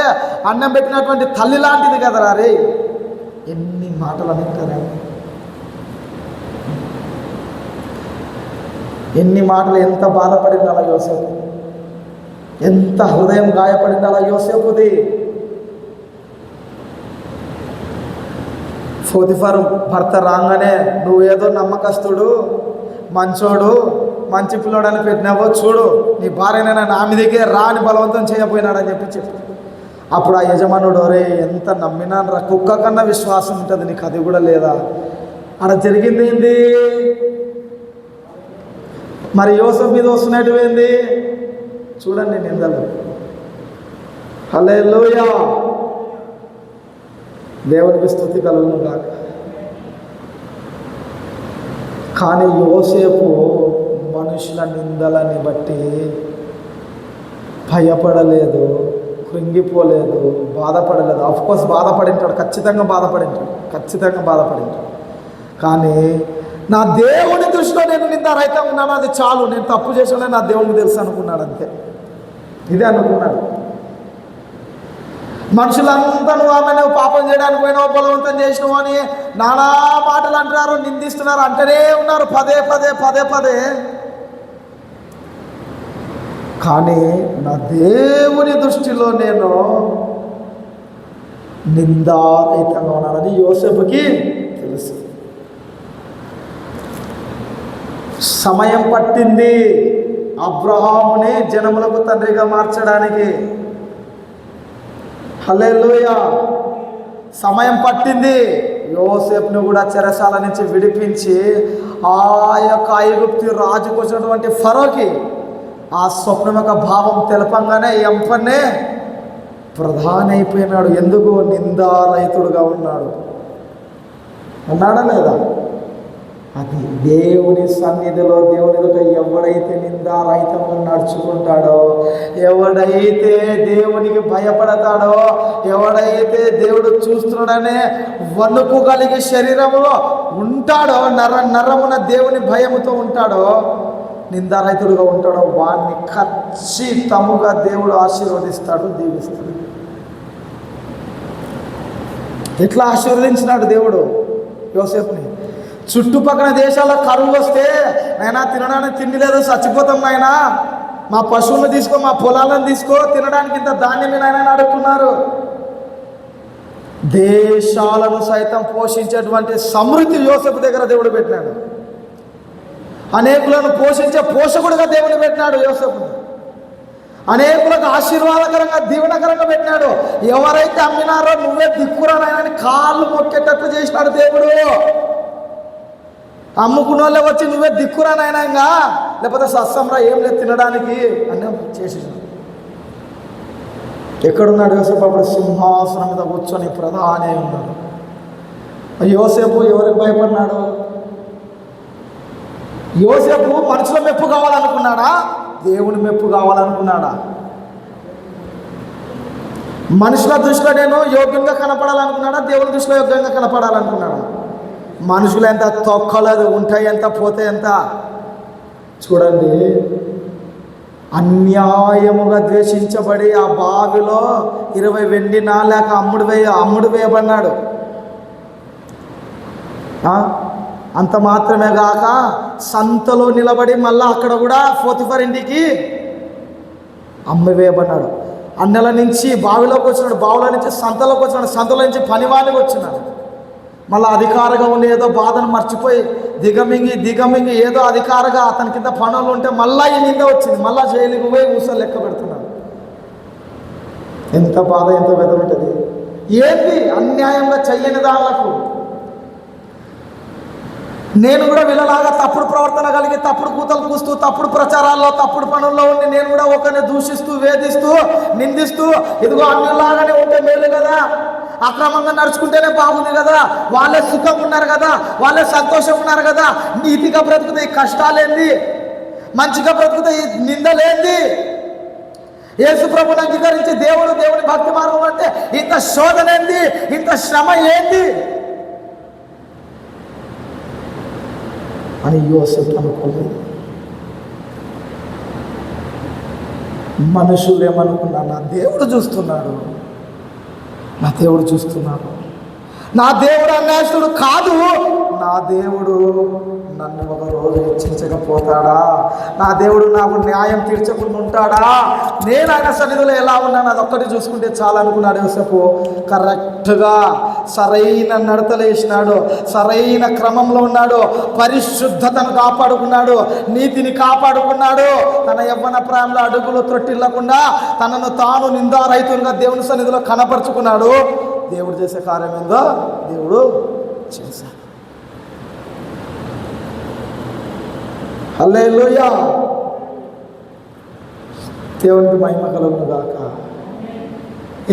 అన్నం పెట్టినటువంటి తల్లి లాంటిది కదరా. రే ఎన్ని మాటలు అంటారా, ఎన్ని మాటలు, ఎంత బాధపడిండాలా యోసేపు, ఎంత హృదయం గాయపడిండాలా యోసేపుది. పోతిఫరు భర్త రాగానే నువ్వేదో నమ్మకస్తుడు, మంచోడు, మంచి పిల్లోడని పెట్టినావో చూడు, నీ భార్యనైనా నా మీదకే రాని బలవంతం చేయబోయినాడని చెప్పి అప్పుడు ఆ యజమానుడు, రే ఎంత నమ్మినాను రా, కుక్క కన్నా విశ్వాసం ఉంటుంది నీకు, అది కూడా లేదా? అలా జరిగింది ఏంది? మరి యోసేపు మీద వస్తున్నట్టు ఏంది? చూడండి నిందలు. హల్లెలూయా, దేవునికి స్తుతి కలుగును గాక. కానీ యోసేపు మనుషుల నిందలని బట్టి భయపడలేదు, కృంగిపోలేదు, బాధపడలేదు. ఆఫ్కోర్స్ బాధపడింటాడు, ఖచ్చితంగా బాధపడింటాడు. కానీ నా దేవుని దృష్టిలో నేను నిందారహితంగా ఉన్నాను, అది చాలు, నేను తప్పు చేసానే నా దేవునికి తెలుసు అనుకున్నాడు. అంతే, ఇదే అనుకున్నాడు. మనుషులంతా నువ్వు పాపం చేయడానికి పోయినావు, బలవంతం చేసినావు అని నానా మాటలు అంటున్నారు, నిందిస్తున్నారు, అంటనే ఉన్నారు పదే. కానీ నా దేవుని దృష్టిలో నేను నిందారహితంగా ఉన్నానని యోసేపుకి తెలుసు. సమయం పట్టింది అబ్రహాముని జనములకు తండ్రిగా మార్చడానికి. హల్లెలూయా, సమయం పట్టింది. యోసేపును కూడా చెరసాల నుంచి విడిపించి ఆ యొక్క ఐగుప్తు రాజుకు వచ్చినటువంటి ఫరోకి ఆ స్వప్నం యొక్క భావం తెలపంగానే ఎంపన్నే ప్రధాని అయిపోయినాడు. ఎందుకు? నిందారహితుడుగా ఉన్నాడు. అన్నాడా లేదా? అది దేవుని సన్నిధిలో, దేవుని ఎదుట ఎవడైతే నిందారహితంగా నడుచుకుంటాడో, ఎవడైతే దేవునికి భయపడతాడో, ఎవడైతే దేవుడు చూస్తున్నాడనే వణుకు కలిగి శరీరంలో ఉంటాడో, నరమున దేవుని భయముతో ఉంటాడో, నిందారహితుడుగా ఉంటాడో, వాడిని ఖచ్చితంగా దేవుడు ఆశీర్వదిస్తాడు, దీవిస్తాడు. ఎట్లా ఆశీర్వదించినాడు దేవుడు యోసేపుని? చుట్టుపక్కల దేశాల్లో కరువు వస్తే, నాయనా తినడానికి తిండి లేదు, చచ్చిపోతాం నాయనా, మా పశువులను తీసుకో, మా పొలాలను తీసుకో, తినడానికి ఇంత ధాన్యమే నాయన అడుగుతున్నారు. దేశాలను సైతం పోషించేటువంటి సమృద్ధి యోసేపు దగ్గర దేవుడు పెట్టినాడు. అనేకులను పోషించే పోషకుడుగా దేవుడు పెట్టినాడు యోసేపుని. అనేకులకు ఆశీర్వాదకరంగా, దీవెనకరంగా పెట్టినాడు. ఎవరైతే అమ్మినారో నువ్వే దిక్కురానాయనని కాళ్ళు మొక్కేటట్లు చేసినాడు దేవుడు. అమ్ముకున్న వాళ్ళే వచ్చి నువ్వే దిక్కురానాయనంగా, లేకపోతే సత్సంరా ఏం లేదు తినడానికి అని చేసేసాడు. ఎక్కడున్నాడు యోసేపు? అప్పుడు సింహాసనం మీద కూర్చొని ప్రధాని ఉన్నాడు. యోసేపు ఎవరికి భయపడినాడు? యోసేపు మనుషుల మెప్పు కావాలనుకున్నాడా? దేవుని మెప్పు కావాలనుకున్నాడా? మనుషుల దృష్టిలో నేను యోగ్యంగా కనపడాలనుకున్నాడా, దేవుని దృష్టిలో యోగ్యంగా కనపడాలనుకున్నాడా? మనుషులు ఎంత తొక్కలేదు, ఉంటాయి ఎంత, పోతే ఎంత. చూడండి, అన్యాయముగా ద్వేషించబడి ఆ బావిలో 20 వెండి నాలేక అమ్ముడు వేయబడినాడు. అంత మాత్రమే కాక సంతలో నిలబడి మళ్ళీ అక్కడ కూడా పోతిఫర్ ఇంటికి వేయబడినాడు. అన్నెల నుంచి బావిలోకి వచ్చినాడు, బావిలో నుంచి సంతలోకి వచ్చినాడు, సంతలో నుంచి పనివానికి వచ్చినాడు. మళ్ళీ అధికారిగా ఉండి ఏదో బాధను మర్చిపోయి దిగమింగి ఏదో అధికారిగా అతని కింద పనులు ఉంటే మళ్ళీ ఈ నింద వచ్చింది. మళ్ళీ జైలుకి పోయి ఊసలు లెక్క పెడుతున్నాడు. ఎంత బాధ, ఎంత వ్యధ ఉంటుంది. ఏంటి అన్యాయంగా చెయ్యని దాళ్లకు. నేను కూడా వీళ్ళలాగా తప్పుడు ప్రవర్తన కలిగి తప్పుడు కూతలు కూస్తూ తప్పుడు ప్రచారాల్లో తప్పుడు పనుల్లో ఉండి నేను కూడా ఒకరిని దూషిస్తూ వేధిస్తూ నిందిస్తూ ఇదిగో అన్నిలాగానే ఉంటే మేలు కదా, అక్రమంగా నడుచుకుంటేనే బాగుంది కదా, వాళ్ళే సుఖంగా ఉన్నారు కదా, వాళ్ళే సంతోషంగా ఉన్నారు కదా, నీతిగా బ్రతుకుతే ఈ కష్టాలేంది, మంచిగా బ్రతుకుతే ఈ నిందలేంది, యేసు ప్రభుని అంగీకరించి దేవుని భక్తి మార్గం అంటే ఇంత శోధన ఏంది, ఇంత శ్రమ ఏంది అని యోసేపు అనుకోలేదు. మనుషులు ఏమనుకున్నారు, నా దేవుడు చూస్తున్నాడు, నా దేవుడు అన్యాయస్తుడు కాదు, నా దేవుడు నన్ను ఒక రోజు హెచ్చించకపోతాడా, నా దేవుడు నాకు న్యాయం తీర్చకుండా ఉంటాడా, నేను ఆయన సన్నిధిలో ఎలా ఉన్నాను అదొక్కటి చూసుకుంటే చాలా అనుకున్నాడు యోసేపు. కరెక్ట్గా సరైన నడతలేసినాడు, సరైన క్రమంలో ఉన్నాడు, పరిశుద్ధతను కాపాడుకున్నాడు, నీతిని కాపాడుకున్నాడు, తన యవ్వన ప్రాయంలో అడుగులు త్రొట్టిల్లకుండా తనను తాను నిందారహితునిగా దేవుని సన్నిధిలో కనపరుచుకున్నాడు. దేవుడు చేసే కార్యం ఏందో దేవుడు చేశాడు. హల్లెలూయా, దేవునికి మహిమ కలుగును గాక.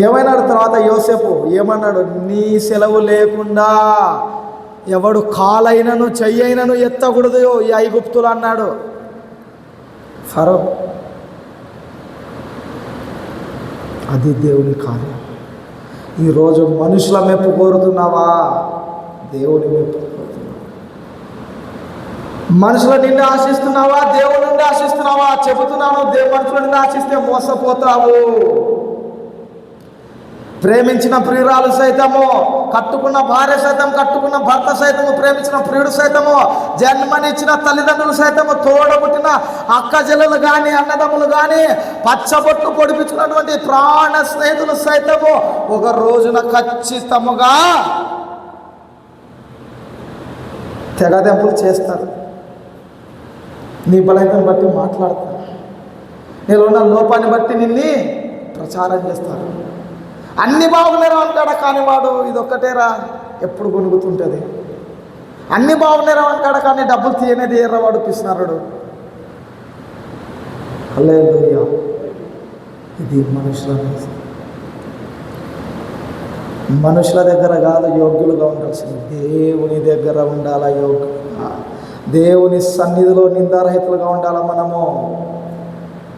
ఏమైనాడు తర్వాత యోసేపు ఏమన్నాడు, నీ సెలవు లేకుండా ఎవడు కాలైనను చెయ్యైనను ఎత్తకూడదు ఈ ఐగుప్తులు అన్నాడు ఫరో. అది దేవుని కార్యం. ఈరోజు మనుషుల మెప్పు కోరుతున్నావా, దేవుని మెప్పు కోరుతున్నావా? మనుషుల నిన్ను ఆశిస్తున్నావా, దేవుని నుండి ఆశిస్తున్నావా? చెబుతున్నాను, మనుషుల నుండి ఆశిస్తే మోసపోతావు. ప్రేమించిన ప్రియురాలు సైతము, కట్టుకున్న భార్య సైతం, కట్టుకున్న భర్త సైతము, ప్రేమించిన ప్రియుడు సైతము, జన్మనిచ్చిన తల్లిదండ్రులు సైతము, తోడబుట్టిన అక్క చెల్లెలు కానీ అన్నదమ్ములు కానీ, పచ్చబొట్టు పొడిపించినటువంటి ప్రాణ స్నేహితులు సైతము ఒక రోజున ఖచ్చితముగా తెగదెంపులు చేస్తారు. నీ బలహీనతను బట్టి మాట్లాడతారు, నీలో ఉన్న లోపాన్ని బట్టి నిన్ను ప్రచారం చేస్తారు. అన్ని బాగున్నారా అంటాడా, కానీ వాడు ఇదొక్కటేరా ఎప్పుడు గొనుగుతుంటుంది. అన్ని బాగున్నారా అంటాడా, కానీ డబ్బులు తీయనేది ఏర్రా వాడు పిసినారుడు. హల్లెలూయా. ఇది మనుషుల దగ్గర కాదు యోగ్యులుగా ఉండాల్సింది, దేవుని దగ్గర ఉండాలా యోగ్యులుగా, దేవుని సన్నిధిలో నిందారహితులుగా ఉండాలా మనము.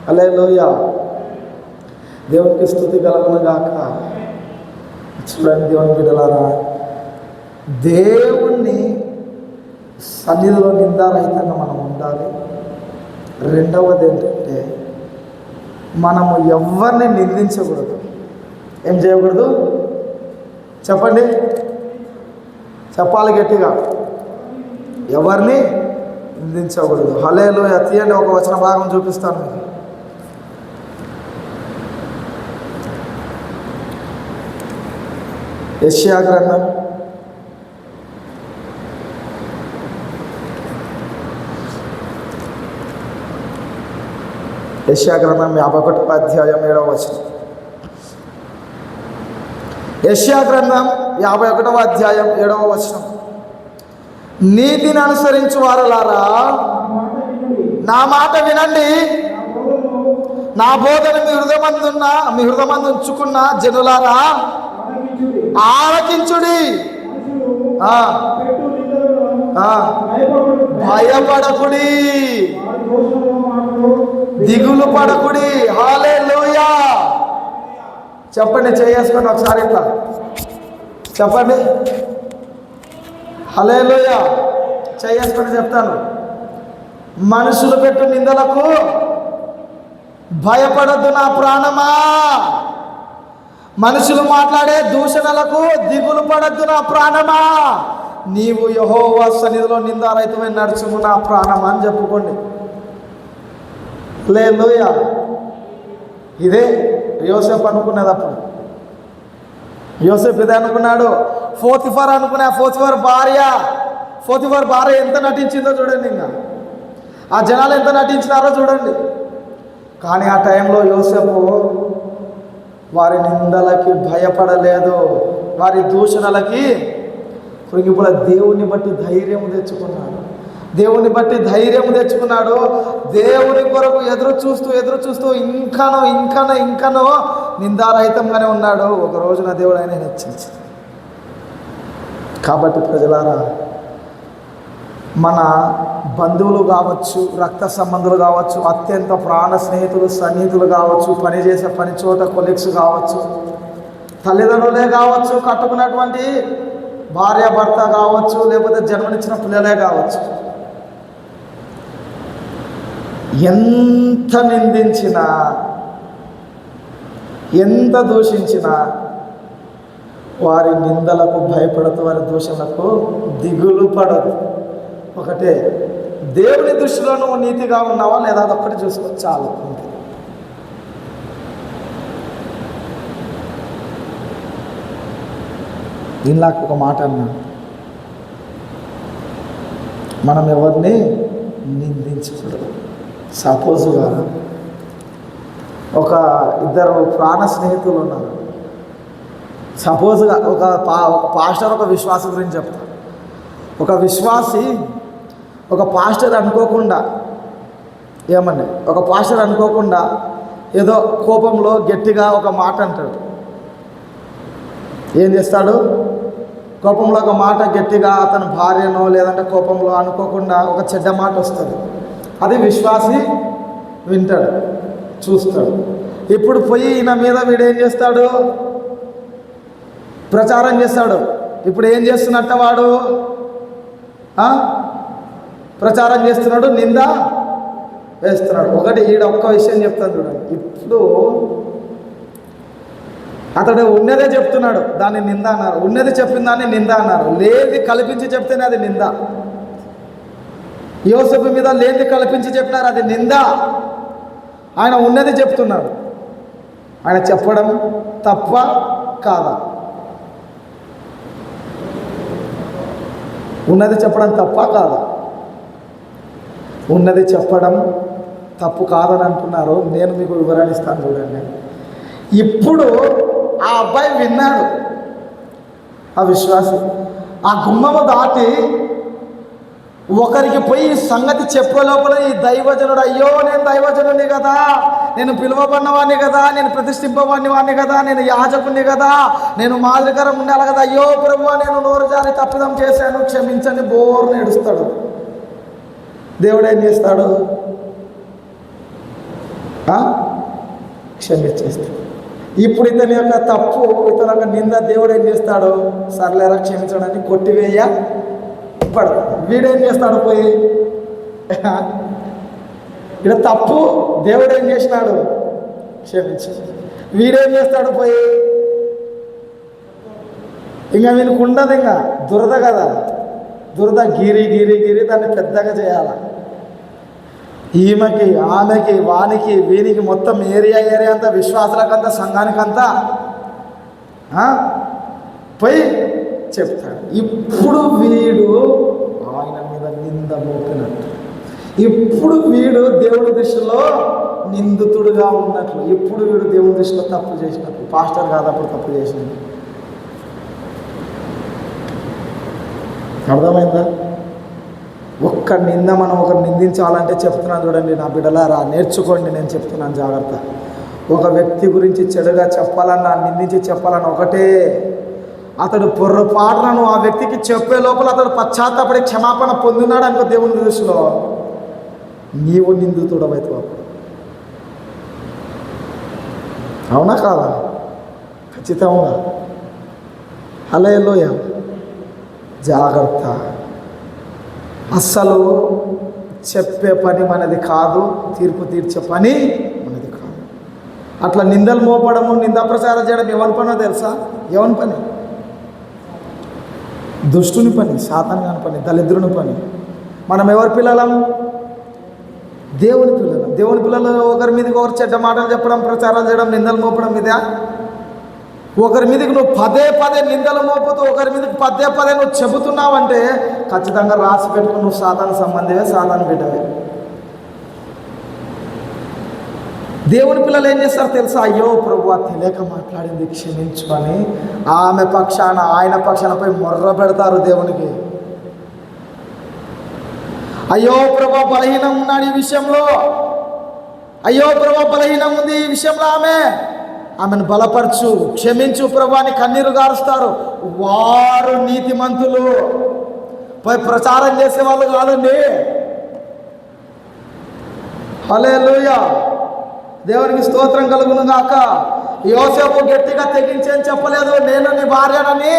హల్లెలూయా. దేవునికి స్తుతి కలుగును గాక. చూడండి దేవుని బిడ్డలారా, దేవుణ్ణి సన్నిధిలో నిందారహితంగా మనం ఉండాలి. రెండవది ఏంటంటే మనము ఎవరిని నిందించకూడదు. ఏం చేయకూడదు చెప్పండి, చెప్పాలి గట్టిగా, ఎవరిని నిందించకూడదు. హల్లెలూయా. తీయండి, ఒక వచన భాగం చూపిస్తాను మీకు. యెషయా గ్రంథం 51వ అధ్యాయం 7వ వచనం. యెషయా గ్రంథం 51వ అధ్యాయం 7వ వచనం. నీతిని అనుసరించు వారలారా నా మాట వినండి, నా బోధన మీ హృదయమందు ఉంచుకున్న జనులారా ఆలకించుడి. భయపడకుడి, దిగులు పడకుడి. హల్లెలూయా. చెప్పండి, చేసుకొని ఒకసారి ఇట్లా చెప్పండి. హల్లెలూయా. చేసుకొని చెప్తాను. మనుషులు పెట్టు నిందలకు భయపడద్దు నా ప్రాణమా, మనుషులు మాట్లాడే దూషణలకు దిగులు పడద్దు నా ప్రాణమా, నీవు యెహోవా సన్నిధిలో నిందారహితమై నడుచుము నా ప్రాణమా అని చెప్పుకోండి. హల్లెలూయా. ఇదే యోసేపు అనుకున్నది. అప్పుడు యోసేపు ఇదే అనుకున్నాడు. పోతిఫర్ అనుకున్నా, పోతిఫర్ భార్య ఎంత నటించిందో చూడండి. ఇంకా ఆ జనాలు ఎంత నటించినారో చూడండి. కానీ ఆ టైంలో యోసేపు వారి నిందలకి భయపడలేదు, వారి దూషణలకి ఇప్పుడు దేవుని బట్టి ధైర్యం తెచ్చుకున్నాడు. దేవుని బట్టి ధైర్యం తెచ్చుకున్నాడు. దేవుని కొరకు ఎదురు చూస్తూ ఇంకనో నిందారహితంగానే ఉన్నాడు. ఒక రోజున దేవుడు ఆయన హెచ్చించాడు. కాబట్టి ప్రజలారా, మన బంధువులు కావచ్చు, రక్త సంబంధులు కావచ్చు, అత్యంత ప్రాణ స్నేహితులు సన్నిహితులు కావచ్చు, పనిచేసే పని చోట కొలీగ్స్ కావచ్చు, తల్లిదండ్రులే కావచ్చు, కట్టుకున్నటువంటి భార్య భర్త కావచ్చు, లేకపోతే జన్మనిచ్చిన పిల్లలే కావచ్చు, ఎంత నిందించినా ఎంత దూషించినా వారి నిందలకు భయపడదు, వారి దూషణలకు దిగులు పడదు. ఒకటే, దేవుని దృష్టిలో నువ్వు నీతిగా ఉన్నావా లేదా అదొక్కటి చూసుకో చాలు. ఇందాక ఒక మాట అన్నాను, మనం ఎవరిని నిందించకూడదు. సపోజుగా ఒక ఇద్దరు ప్రాణ స్నేహితులు ఉన్నారు. సపోజ్గా ఒక పాస్టర్ ఒక విశ్వాసి గురించి చెప్తారు. ఒక విశ్వాసి ఒక పాస్టర్ అనుకోకుండా ఏదో కోపంలో గట్టిగా ఒక మాట అంటాడు. ఏం చేస్తాడు? కోపంలో ఒక మాట గట్టిగా అతని భార్యనో లేదంటే కోపంలో అనుకోకుండా ఒక చెడ్డ మాట వస్తుంది. అది విశ్వాసి వింటాడు, చూస్తాడు. ఇప్పుడు పోయి ఈయన మీద వీడేం చేస్తాడు? ప్రచారం చేస్తాడు. ఇప్పుడు ఏం చేస్తున్నట్ట వాడు? ప్రచారం చేస్తున్నాడు, నింద వేస్తున్నాడు. ఒకటి ఒక్క విషయం చెప్తాను చూడండి. ఇప్పుడు అతడు ఉన్నదే చెప్తున్నాడు, దాన్ని నింద అన్నారు. ఉన్నది చెప్పిన దాన్ని నింద అన్నారు. లేది కల్పించి చెప్తేనే అది నింద. యోసేపు మీద లేది కల్పించి చెప్పినారు, అది నింద. ఆయన ఉన్నది చెప్తున్నాడు. ఆయన చెప్పడం తప్ప కాదా? ఉన్నది చెప్పడం తప్ప కాదా? ఉన్నది చెప్పడం తప్పు కాదని అంటున్నారు. నేను మీకు వివరణిస్తాను చూడండి. ఇప్పుడు ఆ అబ్బాయి విన్నాడు, ఆ విశ్వాసి ఆ గుమ్మము దాటి ఒకరికి పోయి సంగతి చెప్పే లోపల ఈ దైవజనుడు, అయ్యో నేను దైవజనుని కదా, నేను పిలువబడినవాడిని కదా, నేను ప్రతిష్ఠింపబడినవాడిని కదా, నేను యాజకుని కదా, నేను మాదిరికరం ఉండాలి కదా, అయ్యో ప్రభువా నేను నోరు జారి తప్పిదం చేశాను, క్షమించని బోర్ని ఏడుస్తాడు. దేవుడు ఏం చేస్తాడు? క్షమించేస్తాడు. ఇప్పుడు ఇతని యొక్క తప్పు, ఇతని యొక్క నింద దేవుడు ఏం చేస్తాడు? సర్లేరా క్షమించడానికి కొట్టివేయ పడదు. వీడేం చేస్తాడు? పోయి ఇక్కడ తప్పు దేవుడు ఏం చేసినాడు? క్షమించు. వీడేం చేస్తాడు? పోయి ఇంకా వీనికి ఉండదు, ఇంకా దురద కదా, దురద గిరి దాన్ని పెద్దగా చేయాల. ఈమెకి ఆమెకి వానికి వీనికి మొత్తం ఏరియా అంతా, విశ్వాసాలకంతా, సంఘానికంతా పోయి చెప్తాడు. ఇప్పుడు వీడు ఆయన మీద నింద మోపినట్టు, ఇప్పుడు వీడు దేవుడి దృష్టిలో నిందితుడుగా ఉన్నట్లు, ఇప్పుడు వీడు దేవుడి దృష్టిలో తప్పు చేసినట్లు. పాస్టర్ కాదు అప్పుడు తప్పు చేసినట్టు. అర్థమైందా? ఒక్క నింద మనం ఒకరు నిందించాలంటే చెప్తున్నాను చూడండి నా బిడ్డలారా, నేర్చుకోండి. నేను చెప్తున్నాను జాగ్రత్త. ఒక వ్యక్తి గురించి చెడుగా చెప్పాలన్నా, నిందించి చెప్పాలన్నా ఒకటే, అతడు పొర్రపాటును ఆ వ్యక్తికి చెప్పే లోపల అతడు పశ్చాత్తాపడి క్షమాపణ పొందినాడు అనుకో, దేవుని దృష్టిలో నీవు నిందితుడవైతే. అవునా కాదా? ఖచ్చితంగా. హల్లెలూయా. జాగ్రత్త. అస్సలు చెప్పే పని మనది కాదు, తీర్పు తీర్చే పని మనది కాదు. అట్లా నిందలు మోపడము, నిందా ప్రచారం చేయడం ఎవరి పనో తెలుసా? ఎవరి పని? దుష్టుని పని, సాతాను కాని పని, దళిద్రుని పని. మనం ఎవరి పిల్లలం? దేవుని పిల్లలం. దేవుని పిల్లలు ఒకరి మీదకి ఒకరు చెడ్డ మాటలు చెప్పడం, ప్రచారాలు చేయడం, నిందలు మోపడం ఇదా? ఒకరి మీదకి నువ్వు పదే పదే నిందలు మోపుతూ ఒకరి మీదకి పదే పదే నువ్వు చెబుతున్నావంటే ఖచ్చితంగా రాసి పెట్టుకుని నువ్వు సాతాను సంబంధివే, సాతాను బిడ్డవే. దేవుని పిల్లలు ఏం చేస్తారు తెలుసా? అయ్యో ప్రభువా తెలియక మాట్లాడింది క్షమించు అని ఆమె పక్షాన, ఆయన పక్షానపై మొర్ర పెడతారు దేవునికి. అయ్యో ప్రభా బలహీనం ఉన్నాడు ఈ విషయంలో, అయ్యో ప్రభా బలహీనం ఉంది ఈ విషయంలో, ఆమెను బలపరచు, క్షమించు ప్రభా అని కన్నీరు గారుస్తారు. వారు నీతిమంతులు, పోయి ప్రచారం చేసేవాళ్ళు కాదండి. హల్లెలూయా. దేవునికి స్తోత్రం కలుగును గాక. యోసేపు గట్టిగా తెగించి అని చెప్పలేదు, నేను నీ భార్యనని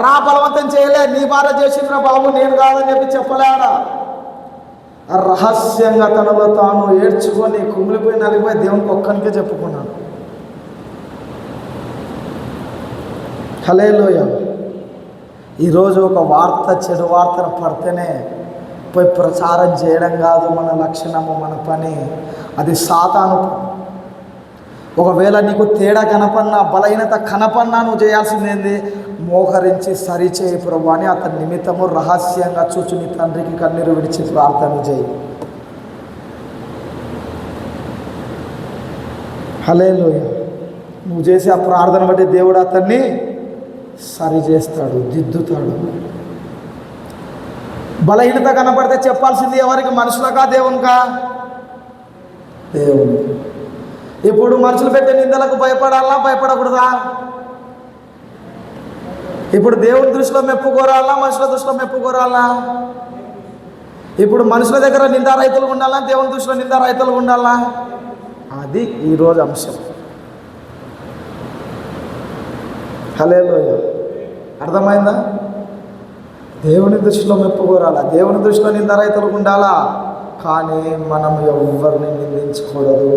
రా బలవంతం చేయలే, నీ భార్య చేసిందిరా బాబు నేను కాదని చెప్పి చెప్పలేడా. రహస్యంగా తనలో తాను ఏడ్చుకొని కుమిలిపోయి నలిగిపోయి దేవునికి ఒక్కనికే చెప్పుకున్నాను. హల్లెలూయా. ఈరోజు ఒక వార్త, చెడు వార్తను పడితేనే పోయి ప్రచారం చేయడం కాదు మన లక్షణము, మన పని. అది సాతాను. ఒకవేళ నీకు తేడా కనపన్నా, బలహీనత కనపన్నా నువ్వు చేయాల్సిందేంది? మోకరించి సరిచేయి ప్రభు అని అతని నిమిత్తము రహస్యంగా చూచు నీ తండ్రికి కన్నీరు విడిచి ప్రార్థన చేయి. హల్లెలూయా. నువ్వు చేసే ఆ ప్రార్థన బట్టి దేవుడు అతన్ని సరి చేస్తాడు, దిద్దుతాడు. బలహీనత కనపడితే చెప్పాల్సింది ఎవరికి? మనుషులకా దేవునికా? దేవుని. ఇప్పుడు మనుషులు పెట్టే నిందలకు భయపడాలా, భయపడకూడదా? ఇప్పుడు దేవుని దృష్టిలో మెప్పు కోరాలా, మనుషుల దృష్టిలో మెప్పు కోరాలా? ఇప్పుడు మనుషుల దగ్గర నిందా రైతులు ఉండాలా, దేవుని దృష్టిలో నిందా రైతులు ఉండాలా? అది ఈరోజు అంశం. హల్లెలూయా. అర్థమైందా? దేవుని దృష్టిలో మెప్పు కోరాలా, దేవుని దృష్టిలో నిందా రైతులు ఉండాలా. కానీ మనం ఎవరిని నిందించకూడదు,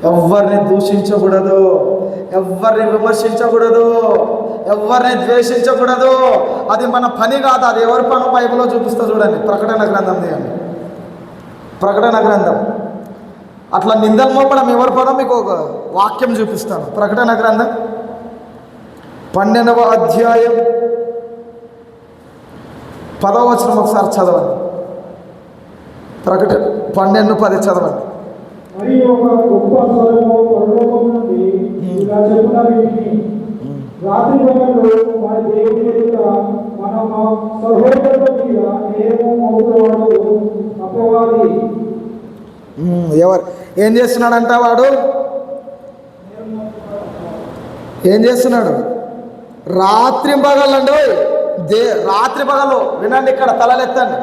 ఎవరిని దూషించకూడదు, ఎవరిని విమర్శించకూడదు, ఎవరిని ద్వేషించకూడదు. అది మన పని కాదు. అది ఎవరి పని బైబిల్లో చూపిస్తా చూడండి. ప్రకటన గ్రంథం తీయండి, ప్రకటన గ్రంథం. అట్లా నిందలు మోపడం ఎవరి పనో మీకు ఒక వాక్యం చూపిస్తాను. ప్రకటన గ్రంథం 12వ అధ్యాయం 10వ వచనం ఒకసారి చదవండి. ప్రకటన 12:10 చదవండి. మరి ఒక గొప్ప స్వరము పరలోకం నుండి ఇలా చెప్పుట విని, రాత్రి వేళలో మన దేవుని ఎదుట మన సహోదరుల మీద నేరము మోపువాడు అపవాది. ఎవరు ఏం చేస్తున్నాడంట? వాడు ఏం చేస్తున్నాడు? రాత్రి పగలండి, రాత్రి పగలు వినండి, ఇక్కడ తలలెత్తండి.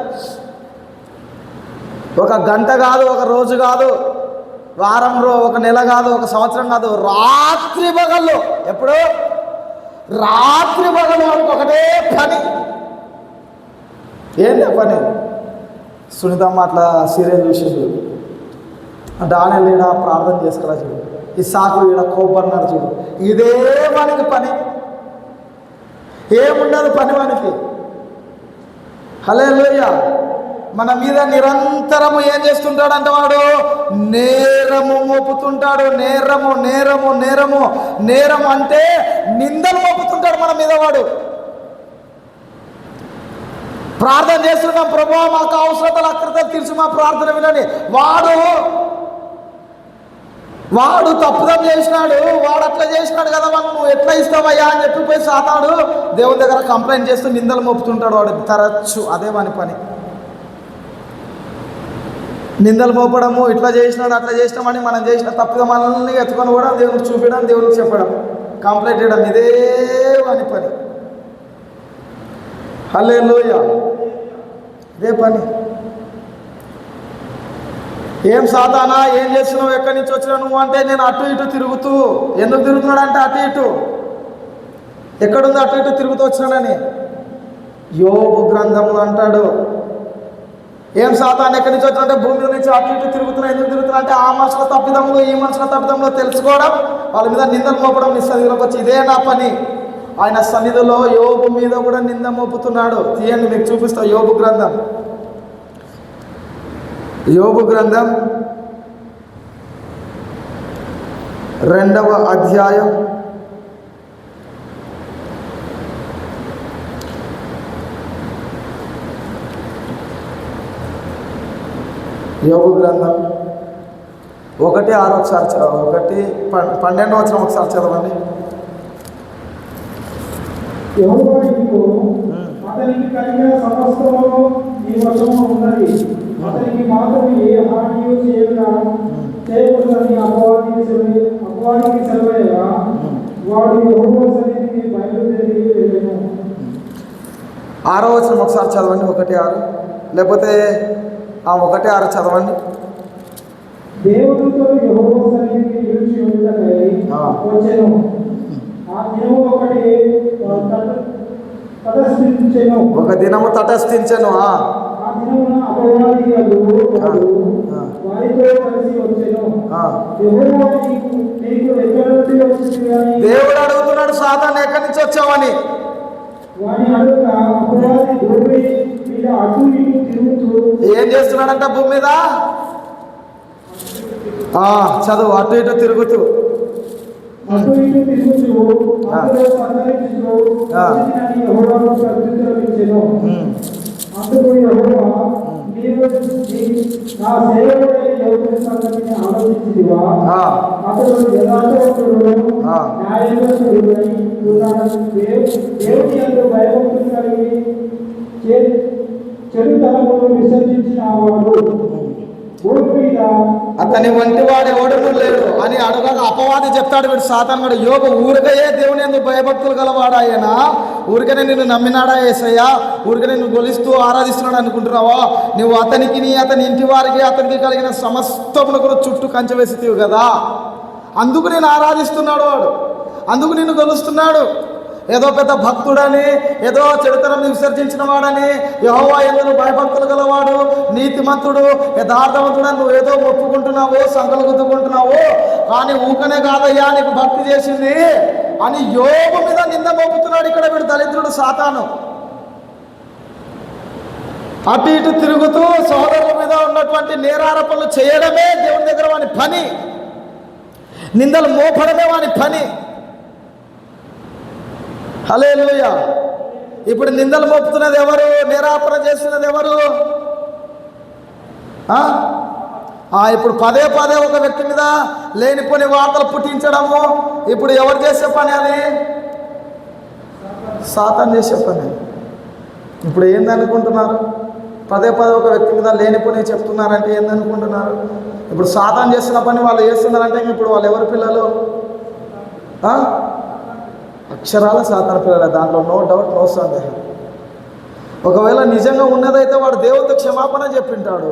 ఒక గంట కాదు, ఒక రోజు కాదు, వారం ఒక నెల కాదు, ఒక సంవత్సరం కాదు, రాత్రి పగలు. ఎప్పుడు? రాత్రి పగలు ఒకటే పని. ఏంటి పని? సునీతమ్మ అట్లా సీరియల్ చూసిండు, డానియల్ ఈడ ప్రార్థన చేసుకురా చూడు, ఇస్సాకు ఈడ కోపన్నాడు చూడు. ఇదే మనకి పని, ఏముండదు పని మనకి. హల్లెలూయా. మన మీద నిరంతరము ఏం చేస్తుంటాడంటే వాడు నేరము మోపుతుంటాడు. నేరము నేరము నేరము నేరం అంటే నిందలు మోపుతుంటాడు మన మీద. వాడు ప్రార్థన చేస్తున్నాం, ప్రభువా మాకు అవసరతలు అక్రతలు తీర్చి మా ప్రార్థన వినని. వాడు తప్పుదం చేసినాడు, వాడు అట్లా చేసినాడు కదా, నువ్వు ఎట్లా ఇస్తావయ్యా అని చెప్పిపోయి సాతాడు దేవుని దగ్గర కంప్లైంట్ చేస్తూ నిందలు మోపుతుంటాడు వాడు తరచు. అదే వాని పని, నిందలు మోపడము. ఇట్లా చేసినాడు, అట్లా చేసినామని మనం చేసిన తప్పుగా మనల్ని ఎత్తుకొని కూడా దేవునికి చూపించడం, దేవునికి చెప్పడం, కంప్లైంట్ చేయడం, ఇదే వాని పని. హల్లెలూయా. ఇదే పని. ఏం సాతానా, ఏం చేస్తున్నావు, ఎక్కడి నుంచి వచ్చినావు నువ్వు అంటే, నేను అటు ఇటు తిరుగుతూ. ఎందుకు తిరుగుతున్నాడు అంటే అటు ఇటు ఎక్కడుంది అటు ఇటు తిరుగుతూ వచ్చినాడని? యోబు గ్రంథంలో అంటాడు. ఏం సాతాను ఎక్కడి నుంచి వచ్చినంటే భూమి మీద నుంచి అటు ఇటు తిరుగుతున్నా. ఎందుకు తిరుగుతున్నా అంటే ఆ మనుషుల తప్పిదములు ఈ మనుషుల తప్పిదములు తెలుసుకోవడం, వాళ్ళ మీద నిందలు మోపడం. నీ సన్నిధిలోకి వచ్చి ఇదే నా పని. ఆయన సన్నిధిలో యోబు మీద కూడా నింద మోపుతున్నాడు. తీయండి, మీకు చూపిస్తా. యోబు గ్రంథం 2వ అధ్యాయం 1:6 ఒకసారి చదవండి. 12వ వచనం ఒకసారి చదవండి. యెహోవా నీకు అతనికి కలిగిన సమస్తము నీ వశములో ఉన్నది. అతనికి మాత్రం ఏ హానియు చేయకూడదని అపవాదికి సెలవేయగా వాడు యెహోవా సన్నిధికి బయలుదేరి వెళ్ళెను. 6వ వచనం ఒకసారి చదవండి. 1:6 లేకపోతే 1:6 చదవండి. దేవునితో యెహోవా సన్నిధికి నిలిచి ఉండటకై వచ్చెను. ఆ దినము ఒక దినము తటస్థించెను. ఆ దినమున అపవాది వారితో కలిసి వచ్చెను. యెహోవా నీకు ఎక్కడి నుండి వచ్చిందని దేవుడు అడుగుతున్నాడు, సాతాను ఎక్కడి నుంచి వచ్చావని. వాని అడుగుగా అపవాది భూమి మీద అటు ఇటు తిరుగుతూ ఏం చేస్తున్నాడంట భూమి మీద? చదువు. అటు ఇటు తిరుగుతూ అందులో యెహోవా నీవు నా సేవకుడైన యోబు సంగతిని ఆలోచించితివా? అతడు యథార్థవంతుడు, న్యాయవంతుడని దేవుని యందు భయభక్తులు కలిగి చెడుతనమును విసర్జించిన వాడు అతని వంటి వాడు ఎవడను లేడు అని అడగగా అపవాది చెప్తాడు. వీడు సాతాను వాడు. యోబు ఊరికయే దేవుని యందు భయభక్తులు గలవాడా? ఆయన ఊరికనే నిన్ను నమ్మినాడా యేసయ్యా? ఊరికనే నువ్వు గొలుస్తూ ఆరాధిస్తున్నాడు అనుకుంటున్నావా? నువ్వు అతనికి అతని ఇంటి వారికి అతనికి కలిగిన సమస్తమును కూడా చుట్టూ కంచె వేసితివి కదా. అందుకు నేను ఆరాధిస్తున్నాడు వాడు, అందుకు నిన్ను గొలుస్తున్నాడు. ఏదో పెద్ద భక్తుడని, ఏదో చెడుతనం విసర్జించిన వాడని, యెహోవా యందు భయభక్తులు గలవాడు, నీతిమంతుడు, యథార్థవంతుడని నువ్వు ఏదో ఒప్పుకుంటున్నావు, సంకలు గుద్దుకుంటున్నావు. కానీ ఊకనే కాదయ్యా నీకు భక్తి చేసింది అని యోబు మీద నింద మోపుతున్నాడు. ఇక్కడ వీడు దరిద్రుడు సాతాను. అటు ఇటు తిరుగుతూ సోదరుల మీద ఉన్నటువంటి నేరారోపణలు చేయడమే దేవుని దగ్గర వాని పని. నిందలు మోపడమే వాని పని. హల్లెలూయా. ఇప్పుడు నిందలు మోపుతున్నది ఎవరు? నేరాపణ చేస్తున్నది ఎవరు? ఇప్పుడు పదే ఒక వ్యక్తి మీద లేనిపోని వార్తలు పుట్టించడము ఇప్పుడు ఎవరు చేసే పని? అది సాతాను చేసే పని. ఇప్పుడు ఏందనుకుంటున్నారు? పదే ఒక వ్యక్తి మీద లేనిపోని చెప్తున్నారంటే ఏందనుకుంటున్నారు? ఇప్పుడు సాతాను చేస్తున్న పని వాళ్ళు చేస్తున్నారంటే ఇప్పుడు వాళ్ళు ఎవరి పిల్లలు? అక్షరాల సాతాను పిల్లలే. దాంట్లో నో డౌట్, నో సందేహం. ఒకవేళ నిజంగా ఉన్నదైతే వాడు దేవుడితో క్షమాపణ చెప్పింటాడు.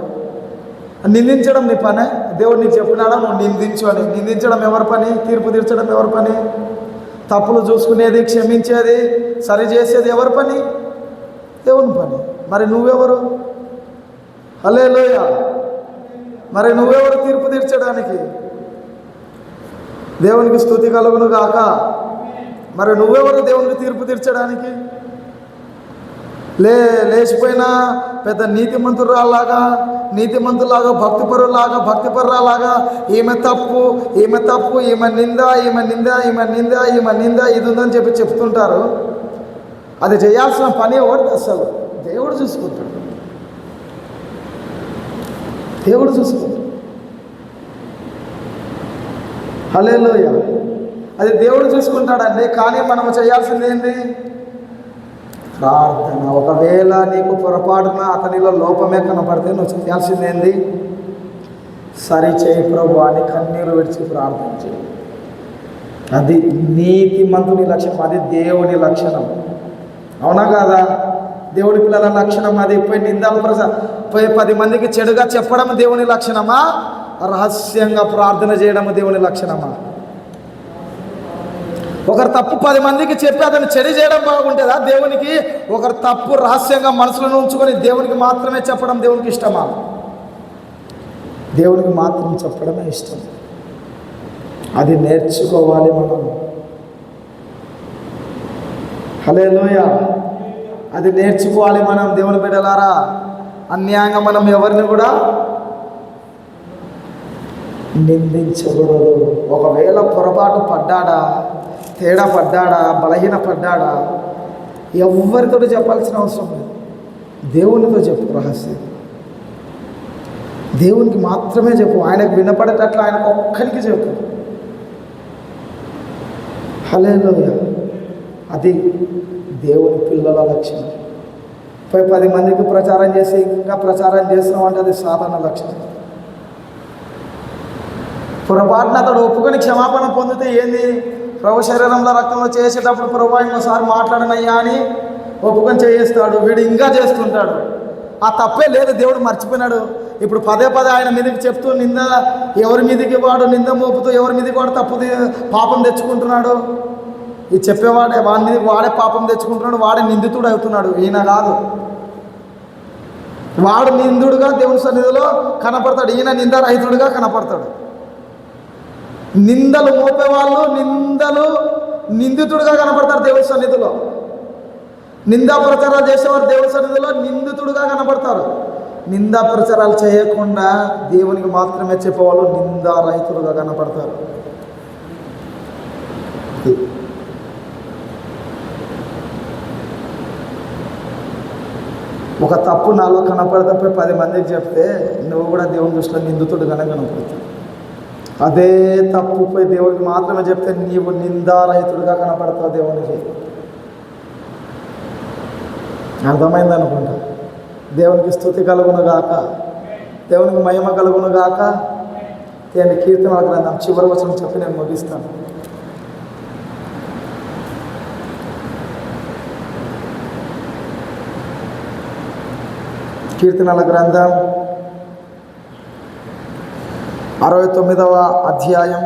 నిందించడం నీ పనే. దేవుడు నీకు చెప్పినాడా నువ్వు నిందించు అని? నిందించడం ఎవరి పని? తీర్పు తీర్చడం ఎవరి పని? తప్పులు చూసుకునేది, క్షమించేది, సరి చేసేది ఎవరి పని? దేవుని పని. మరి నువ్వెవరు? హల్లెలూయా. మరి నువ్వెవరు తీర్పు తీర్చడానికి? దేవునికి స్తుతి కలుగును గాక. మరి నువ్వెవరు దేవునికి తీర్పు తీర్చడానికి? లేచిపోయినా పెద్ద నీతిమంతురాలాగా, భక్తిపరులాగా ఈమె తప్పు, ఈమె నింద ఇది ఉందని చెప్తుంటారు. అది చేయాల్సిన పని ఎవరు? అసలు దేవుడు చూసుకుంటాడు. హల్లెలూయా. అది దేవుడు చూసుకుంటాడండి. కానీ మనం చేయాల్సింది ఏంటి? ప్రార్థన. ఒకవేళ నీకు పొరపాటున అతనిలో లోపమే కనపడితే నువ్వు చేయాల్సింది ఏంది? సరి చేయి ప్రభు అని కన్నీరు విడిచి ప్రార్థన చేయి. అది నీతిమంతుని లక్షణం, అది దేవుని లక్షణం. అవునా కాదా? దేవుడి పిల్లల లక్షణం అది. పోయి నిందలు పోయి 10 మందికి చెడుగా చెప్పడం దేవుని లక్షణమా? రహస్యంగా ప్రార్థన చేయడం దేవుని లక్షణమా? ఒకరు తప్పు 10 మందికి చెప్పి అతను చెడు చేయడం బాగుంటుందా దేవునికి? ఒకరు తప్పు రహస్యంగా మనసులో ఉంచుకొని దేవునికి మాత్రమే చెప్పడం దేవునికి ఇష్టమా? దేవునికి మాత్రం చెప్పడమే ఇష్టం. అది నేర్చుకోవాలి మనం. హల్లెలూయా. అది నేర్చుకోవాలి మనం. దేవుని బిడ్డలారా, అన్యాయంగా మనం ఎవరిని కూడా నిందించకూడదు. ఒకవేళ పొరపాటు పడ్డాడా, తేడా పడ్డాడా, బలహీన పడ్డాడా, ఎవరితో చెప్పాల్సిన అవసరం లేదు. దేవునితో చెప్పు రహస్యం. దేవునికి మాత్రమే చెప్పు. ఆయనకు వినపడేటట్లు ఆయనకు ఒక్కరికి చెప్పు. హల్లెలూయా. అది దేవుని పిల్లల లక్షణం. 10 మందికి ప్రచారం చేసి ఇంకా ప్రచారం చేస్తున్నాం అంటే అది సాధారణ లక్షణం. పొరపాటున అతడు ఒప్పుకొని క్షమాపణ పొందితే ఏంది? ప్రభు శరీరంలో రక్తంలో చేసేటప్పుడు ప్రభు ఇంకోసారి మాట్లాడనయ్యా అని ఒప్పుకొని చేయిస్తాడు. వీడు ఇంకా చేస్తుంటాడు. ఆ తప్పే లేదు, దేవుడు మర్చిపోయినాడు. ఇప్పుడు పదే ఆయన మీదకి చెప్తూ ఎవరి మీదకి వాడు నింద మోపుతూ ఎవరి మీదకి వాడు పాపం తెచ్చుకుంటున్నాడు. ఈ చెప్పేవాడే వాడి మీద వాడే పాపం తెచ్చుకుంటున్నాడు. వాడే నిందితుడు అవుతున్నాడు. ఈయన కాదు. వాడు నిందుడుగా దేవుని సన్నిధిలో కనపడతాడు. ఈయన నిందారహితుడుగా కనపడతాడు. నిందలు మోపేవాళ్ళు నిందితుడుగా కనపడతారు దేవుని సన్నిధిలో. నిందా ప్రచారాలు చేసేవారు దేవుని సన్నిధిలో నిందితుడుగా కనపడతారు. నిందా ప్రచారాలు చేయకుండా దేవునికి మాత్రమే చెప్పేవాళ్ళు నిందారహితులుగా కనపడతారు. ఒక తప్పు నాలో కనపడితే 10 మందికి చెప్తే నువ్వు కూడా దేవుని దృష్టిలో నిందితుడుగానే కనపడతావు. అదే తప్పు పోయి దేవుడికి మాత్రమే చెప్తే నీవు నిందారహితుడిగా కనపడతావు దేవునికి. అర్థమైంది అనుకుంటా. దేవునికి స్తుతి కలుగును గాక, దేవునికి మహిమ కలుగును గాక. నేను కీర్తనల గ్రంథం చివరి వచనం చెప్పి నేను ముగిస్తాను. కీర్తనల గ్రంథం 69వ అధ్యాయం.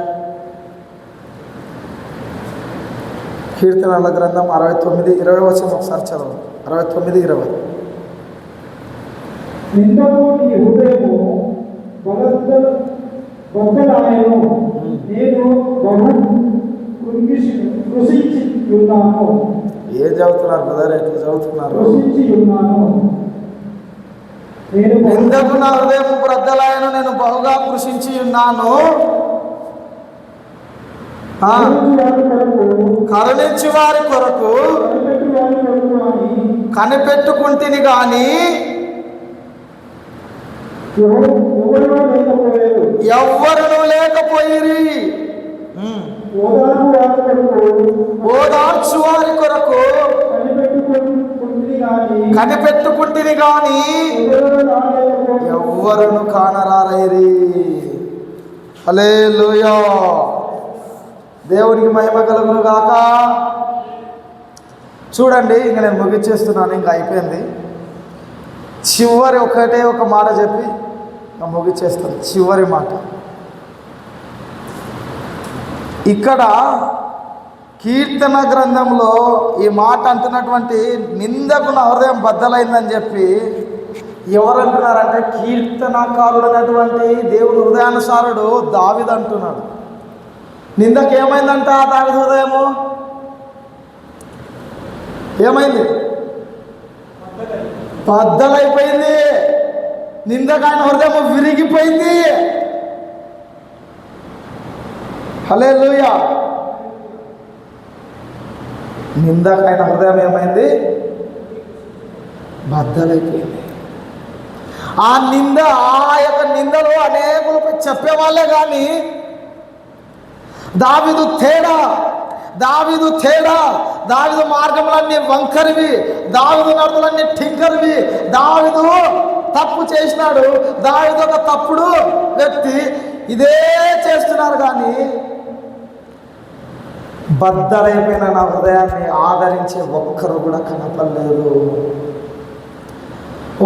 కీర్తనల గ్రంథం 69:20 వచనం ఒకసారి చదవండి. 69:20. నిందకు నీ హృదయము బద్దలాయెను, నేను బహు కృషించి ఉన్నాను. ఏం చదువుతున్నారు బ్రదర్? ఎట్లా చదువుతున్నారు? కృషించి ఉన్నాను. నిందకు నా హృదయం బ్రద్దలాయను, నేను బహుగా కృషించి ఉన్నాను. కరుణించి వారి కొరకు కనిపెట్టుకుంటిని గాని ఎవ్వరు లేకపోయిరి. ఓదార్చు వారి కొరకు కనిపెట్టుకుంటిని గాని ఎవ్వరును కానరారైరి. హల్లెలూయా. దేవునికి మహిమ కలుగును గాక. చూడండి, ఇంక నేను ముగిచ్చేస్తున్నాను. ఇంకా అయిపోయింది. చివరి ఒకటే ఒక మాట చెప్పి ముగిచ్చేస్తాను. చివరి మాట ఇక్కడ కీర్తన గ్రంథంలో ఈ మాట అంటున్నటువంటి నిందకు నా హృదయం బద్దలైందని చెప్పి ఎవరు అంటున్నారంటే కీర్తనకారుడు అనేటువంటి దేవుడు హృదయానుసారుడు దావీదు అంటున్నాడు. నిందకు ఏమైందంట దావీదు హృదయము? ఏమైంది? బద్దలైపోయింది. నిందకు ఆయన హృదయము విరిగిపోయింది. హల్లెలూయా. నిందకు ఆయన హృదయం ఏమైంది? బద్దలైపోయింది. ఆ యొక్క నిందలు అనేకులు చెప్పేవాళ్ళే కానీ దావీదు తేడా, దావీదు మార్గములన్నీ వంకరివి, దావీదు నడుములన్నీ టింకరివి. దావీదు తప్పు చేసినాడు. దావీదు ఒక తప్పుడు వ్యక్తి. ఇదే చేస్తున్నారు కానీ బద్దలైపోయిన నా హృదయాన్ని ఆదరించే ఒక్కరు కూడా కనపడలేదు.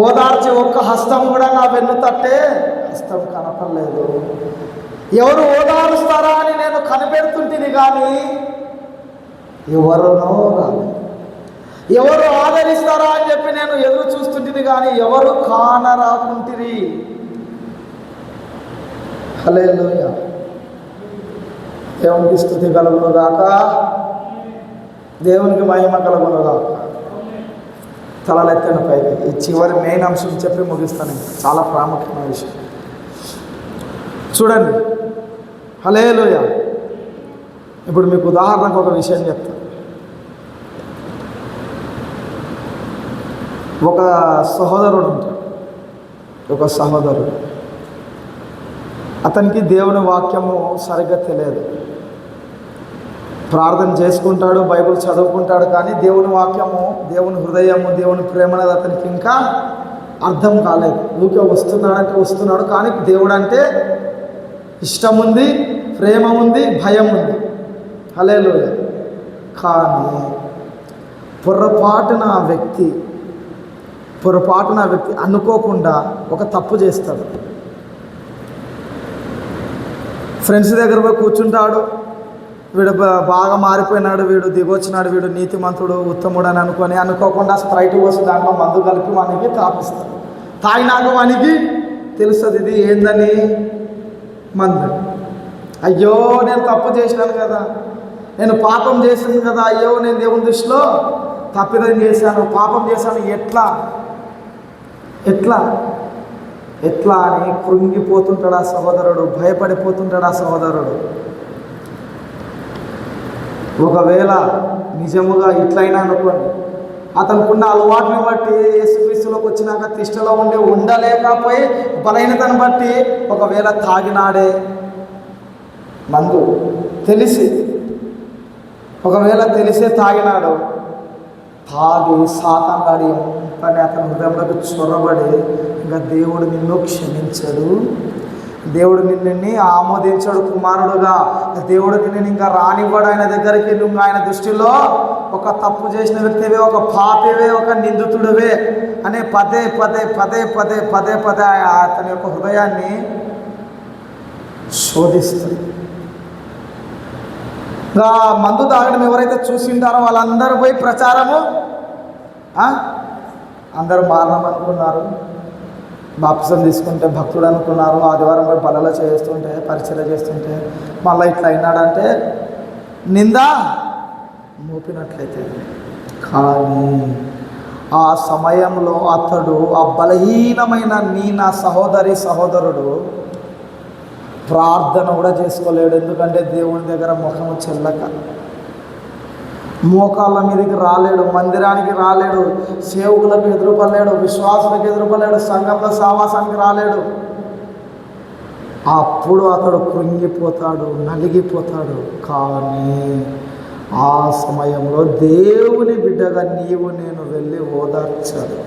ఓదార్చే ఒక్క హస్తం కూడా నా వెన్ను తట్టే హస్తం కనపడలేదు. ఎవరు ఓదారుస్తారా అని నేను కనిపెడుతుంటిని కానీ ఎవరునో రాలేదు. ఎవరు ఆదరిస్తారా అని చెప్పి నేను ఎదురు చూస్తుంటిని కానీ ఎవరు కానరాకుంటిరి. హల్లెలూయా. దేవునికి స్తుతి కలుగును గాక, దేవునికి మహిమ కలుగును గాక. తలలెత్తన పైకి ఈ చివరి మెయిన్ అంశం చెప్పి ముగిస్తాను. చాలా ప్రాముఖ్యమైన విషయం చూడండి. హల్లెలూయా. ఇప్పుడు మీకు ఉదాహరణకు ఒక విషయం చెప్తాను. ఒక సహోదరుడు ఉంటాడు. ఒక సహోదరుడు, అతనికి దేవుని వాక్యము సరిగ్గా తెలియదు. ప్రార్థన చేసుకుంటాడు, బైబిల్ చదువుకుంటాడు, కానీ దేవుని వాక్యము, దేవుని హృదయము, దేవుని ప్రేమ అనేది అతనికి ఇంకా అర్థం కాలేదు. ఊరికే వస్తున్నాడంటే వస్తున్నాడు, కానీ దేవుడు అంటే ఇష్టం ఉంది, ప్రేమ ఉంది, భయం ఉంది. హల్లెలూయా. కానీ పొరపాటున ఆ వ్యక్తి అనుకోకుండా ఒక తప్పు చేస్తాడు. ఫ్రెండ్స్ దగ్గర పోయి కూర్చుంటాడు. వీడు బాగా మారిపోయినాడు, వీడు దిగొచ్చినాడు, వీడు నీతిమంతుడు, ఉత్తముడు అని అనుకోకుండా స్ప్రైట్ పోసి దాంట్లో మందు కలిపి వానికి తాపిస్తాడు. తాగినాక వానికి తెలుస్తుంది ఇది ఏందని, మందు. అయ్యో నేను తప్పు చేసినాను కదా, నేను పాపం చేశాను కదా, అయ్యో నేను దేవుని దృష్టిలో తప్పిదం చేశాను, పాపం చేశాను, ఎట్లా అని కృంగిపోతుంటాడు ఆ సహోదరుడు, భయపడిపోతుంటాడు ఆ సహోదరుడు. ఒకవేళ నిజముగా ఇట్లయినా అనుకోండి, అతనుకున్న అలవాటుని బట్టి యేసుక్రీస్తులోకి వచ్చినాక తిష్టలో ఉండలేకపోయి బలహీనతను బట్టి ఒకవేళ తాగినాడే మందు ఒకవేళ తెలిసే తాగినాడు, తాగి సాతానుగాడి పని అతని హృదయంలోకి చొరబడి ఇంకా దేవుడు నిన్ను క్షమించడు, దేవుడు నిన్ను ఆమోదించడు కుమారుడుగా, దేవుడు నిన్ను ఇంకా రానివ్వడు ఆయన దగ్గరికి. నువ్వు ఆయన దృష్టిలో ఒక తప్పు చేసిన వ్యక్తివే, ఒక పాపివే, ఒక నిందితుడివే అనే పదే అతని యొక్క హృదయాన్ని శోధిస్తుంది. ఇంకా మందు తాగడం ఎవరైతే చూసింటారో వాళ్ళందరూ పోయి ప్రచారము, అందరూ మారణం అనుకున్నారు, బాప్తిసం తీసుకుంటే భక్తుడు అనుకున్నారు, ఆదివారం పోయి బలలో చేస్తుంటే పరిచయం చేస్తుంటే మళ్ళీ ఇట్లా అయినాడంటే నింద మోపినట్లయితే. కానీ ఆ సమయంలో అతడు, ఆ బలహీనమైన నా సహోదరుడు ప్రార్థన కూడా చేసుకోలేడు. ఎందుకంటే దేవుని దగ్గర ముఖము చెల్లక మోకాళ్ళ మీదకి రాలేడు, మందిరానికి రాలేడు, సేవకులకు ఎదురుపడలేడు, విశ్వాసులకు ఎదురుపడలేడు, సంఘంలో సావాసానికి రాలేడు. అప్పుడు అతడు కృంగిపోతాడు, నలిగిపోతాడు. కానీ ఆ సమయంలో దేవుని బిడ్డగా నేను వెళ్ళి ఓదార్చాలి,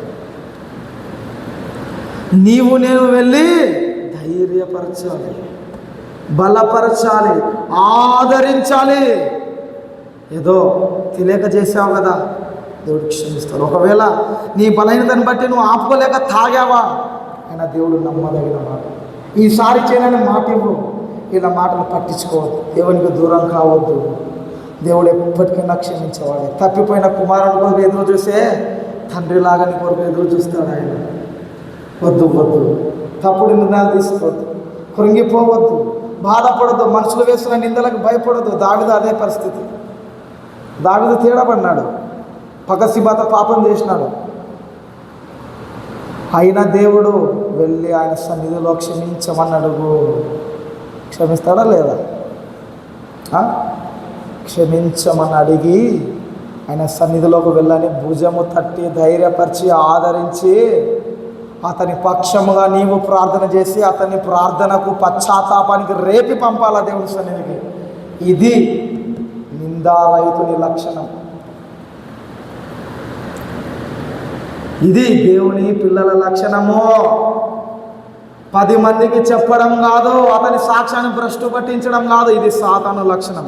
నేను వెళ్ళి ధైర్యపరచాలి, బలపరచాలి, ఆదరించాలి. ఏదో తెలియక చేసావు కదా, దేవుడు క్షమిస్తాడు. ఒకవేళ నీ బలహీనతను బట్టి నువ్వు ఆపుకోలేక తాగావా, అయినా దేవుడు నమ్మదగిన మాట. ఈసారి చేయనని మాట ఇవ్వు. ఇలా మాటలు పట్టించుకోవద్దు, దేవునికి దూరం కావద్దు. దేవుడు ఎప్పటికైనా క్షమించేవాడే. తప్పిపోయిన కుమారుని కొరకు ఎదురు చూసే తండ్రిలాగా నీ కొరకు ఎదురు చూస్తాడు ఆయన. వద్దు తప్పుడు నిర్ణయాలు తీసుకోవద్దు, కృంగిపోవద్దు, బాధపడద్దు, మనుషులు వేస్తున్న నిందలకు భయపడద్దు. దావీదు అదే పరిస్థితి. దావీదు తేడబడినాడు, పగసిబాత పాపం చేసినాడు. అయినా దేవుడు వెళ్ళి ఆయన సన్నిధిలో క్షమించమని అడుగు. క్షమిస్తాడా లేదా? క్షమించమని అడిగి ఆయన సన్నిధిలోకి వెళ్ళని భుజము తట్టి ధైర్యపరిచి ఆదరించి అతని పక్షముగా నీవు ప్రార్థన చేసి అతని ప్రార్థనకు పశ్చాత్తాపానికి రేపి పంపాలా దేవుని సన్నిధికి. ఇది నిందారహితుని లక్షణం. ఇది దేవుని పిల్లల లక్షణము. 10 మందికి చెప్పడం కాదు, అతని సాక్ష్యాన్ని భ్రష్టు పట్టించడం కాదు. ఇది సాతాను లక్షణం.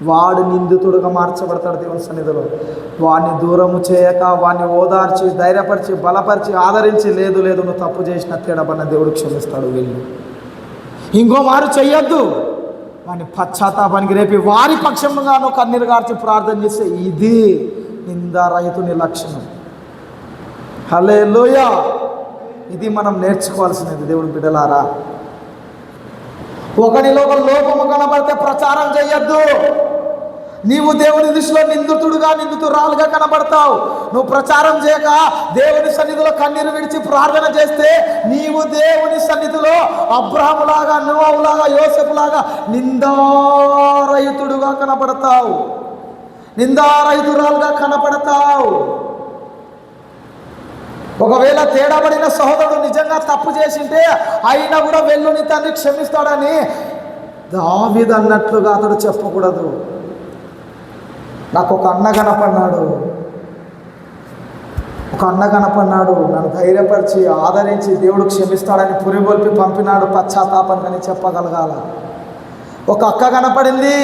వాడు నిందితుడుగా మార్చబడతాడు దేవుని సన్నిధిలో. వాడిని దూరము చేయక, వాడిని ఓదార్చి, ధైర్యపరిచి, బలపరిచి, ఆదరించి, లేదు నువ్వు తప్పు చేసిన తేడబడిన దేవుడు క్షమిస్తాడు. వెళ్ళి ఇంకో మారు చెయ్యొద్దు, వాని పశ్చాత్తాపానికి రేపి వారి పక్షంగాను కన్నీరు గార్చి ప్రార్థన చేస్తే ఇది నిందారహితుని లక్షణం. హల్లెలూయా. ఇది మనం నేర్చుకోవాల్సినది దేవుని బిడ్డలారా. ఒకనిలో ఒక లోపము కనబడితే ప్రచారం చేయొద్దు. నీవు దేవుని దృష్టిలో నిందితుడుగా నిందితురాలుగా కనబడతావు. నువ్వు ప్రచారం చేయక దేవుని సన్నిధిలో కన్నీరు విడిచి ప్రార్థన చేస్తే నీవు దేవుని సన్నిధిలో అబ్రహాములాగా, నోవాహులాగా, యోసేపులాగా నిందారహితుడుగా కనబడతావు, నిందారహితురాలుగా కనబడతావు. ఒకవేళ తేడాబడిన సహోదరుడు నిజంగా తప్పు చేసింటే అయినా కూడా వెల్లుని తండ్రి క్షమిస్తాడని దావీదు అన్నట్లుగా అతడు చెప్పకూడదు. నాకు ఒక అన్న కనపడినాడు, నన్ను ధైర్యపరిచి ఆదరించి దేవుడు క్షమిస్తాడని పురిగొల్పి పంపినాడు పశ్చాత్తాపం అని చెప్పగలగాల. ఒక అక్క కనపడింది,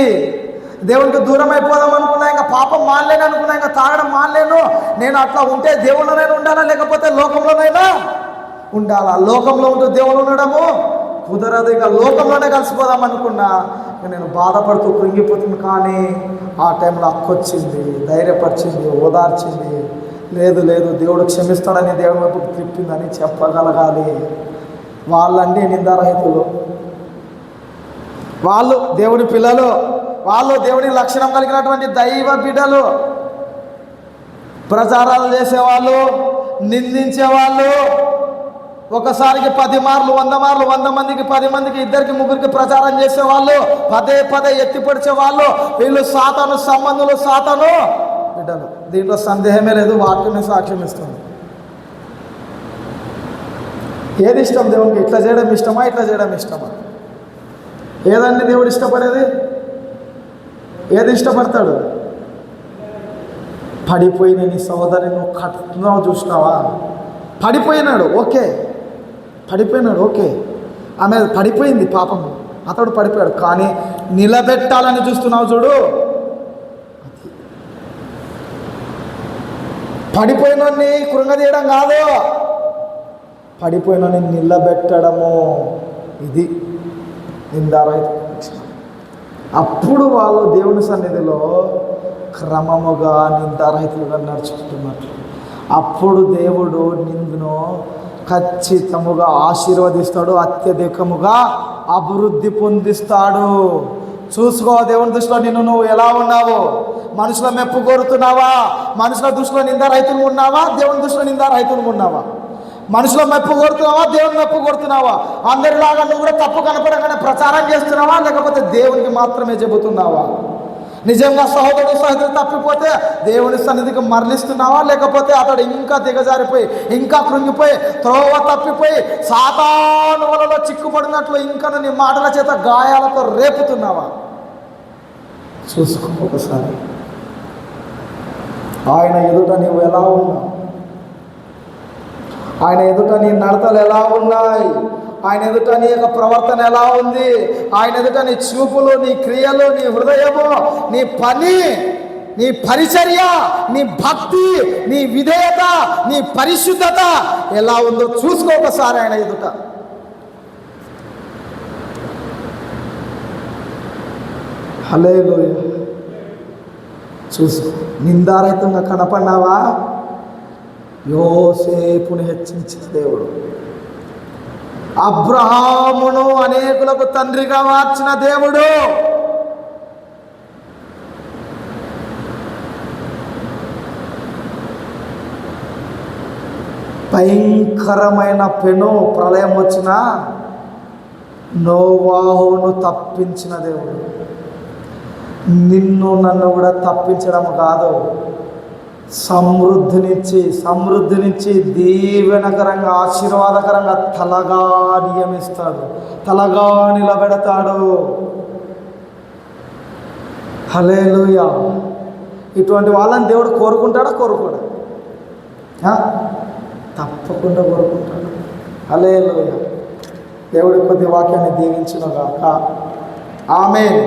దేవునికి దూరం అయిపోదాం అనుకున్నా, ఇంకా పాపం మానలేను అనుకున్నా, ఇంకా తాగడం మానలేను, నేను అట్లా ఉంటే దేవుళ్ళనైనా ఉండాలా లేకపోతే లోకంలోనైనా ఉండాలా. లోకంలో ఉంటూ దేవుడు ఉండడము కుదరదు, ఇక లోకంలోనే కలిసిపోదాం అనుకున్నా. నేను బాధపడుతూ కృంగిపోతుంది. కానీ ఆ టైంలో అక్కొచ్చింది, ధైర్యపరిచింది, ఓదార్చింది. లేదు దేవుడు క్షమిస్తాడని దేవుడి వైపు తిప్పిందని చెప్పగలగాలి. వాళ్ళండి నిందారహితులు, వాళ్ళు దేవుని పిల్లలు, వాళ్ళు దేవుని లక్షణం కలిగినటువంటి దైవ బిడ్డలు. ప్రచారాలు చేసేవాళ్ళు, నిందించేవాళ్ళు, ఒకసారికి 10 మార్లు 100 మార్లు 100 మందికి 10 మందికి 2కి 3కి ప్రచారం చేసేవాళ్ళు, పదే ఎత్తిపడిచేవాళ్ళు, వీళ్ళు సాతాను సంబంధులు, సాతాను బిడ్డలు. దీంట్లో సందేహమే లేదు, వాక్యమే సాక్ష్యం ఇస్తుంది. ఏది ఇష్టం దేవునికి? ఇట్లా చేయడం ఇష్టమా, ఇట్లా చేయడం ఇష్టమా? ఏదండి దేవుడు ఇష్టపడేది? ఏది ఇష్టపడతాడు? పడిపోయిన నీ సోదరిని నువ్వు కట్టున్నావు చూసినావా? పడిపోయినాడు ఓకే, ఆమె పడిపోయింది పాపం, అతడు పడిపోయాడు, కానీ నిలబెట్టాలని చూస్తున్నావు చూడు. పడిపోయినోడిని కృంగదీయడం కాదు, పడిపోయినోడిని నిలబెట్టడము. ఇది నిందారహిత. అప్పుడు వాళ్ళు దేవుని సన్నిధిలో క్రమముగా నిందారహితులుగా నడుచుకుంటున్నట్లు అప్పుడు దేవుడు నిన్ను ఖచ్చితముగా ఆశీర్వదిస్తాడు, అత్యధికముగా అభివృద్ధి పొందిస్తాడు. చూసుకో దేవుని దృష్టిలో నువ్వు ఎలా ఉన్నావు? మనుషుల మెప్పు కోరుతున్నావా? మనుషుల దృష్టిలో నిందారహితులు ఉన్నావా? దేవుని దృష్టిలో నిందారహితులు ఉన్నావా? మనుషుల మెప్పు కోరుతున్నావా? దేవుని మెప్పు కోరుతున్నావా? అందరిలాగా నువ్వు కూడా తప్పు కనపడగానే ప్రచారం చేస్తున్నావా లేకపోతే దేవునికి మాత్రమే చెబుతున్నావా? నిజంగా సహోదరు తప్పిపోతే దేవుని సన్నిధికి మరలిస్తున్నావా లేకపోతే అతడు ఇంకా దిగజారిపోయి, ఇంకా కృంగిపోయి, త్రోవ తప్పిపోయి సాతాను వలలో చిక్కుపడినట్లు ఇంకా నీ మాటల చేత గాయాలతో రేపుతున్నావా? చూసుకో ఒకసారి. ఆయన ఎదుట నీవు ఎలా ఉన్నావు? ఆయన ఎదుట నీ నడతలు ఎలా ఉన్నాయి? ఆయన ఎదుట నీ యొక్క ప్రవర్తన ఎలా ఉంది? ఆయన ఎదుట నీ చూపులు, నీ క్రియలు, నీ హృదయము, నీ పని, నీ పరిచర్య, నీ భక్తి, నీ విధేయత, నీ పరిశుద్ధత ఎలా ఉందో చూసుకో ఒకసారి ఆయన ఎదుట. హల్లెలూయా. చూసుకో. నిందారహితంగా కనపడినావా? యోసేపుని హెచ్చించిన దేవుడు, అబ్రహామును అనేకులకు తండ్రిగా మార్చిన దేవుడు, భయంకరమైన పెను ప్రళయం వచ్చిన నోవాహును తప్పించిన దేవుడు, నిన్ను నన్ను కూడా తప్పించడం కాదు, సమృద్ధినిచ్చి దీవెనకరంగా ఆశీర్వాదకరంగా తలగా నియమిస్తాడు, తలగా నిలబెడతాడు. హల్లెలూయా. ఇటువంటి వాళ్ళని దేవుడు కోరుకుంటాడా? కోరుకోడా? తప్పకుండా కోరుకుంటాడు. హల్లెలూయా. దేవుడి కొద్ది వాక్యాన్ని దీవించును గాక. ఆమేన్.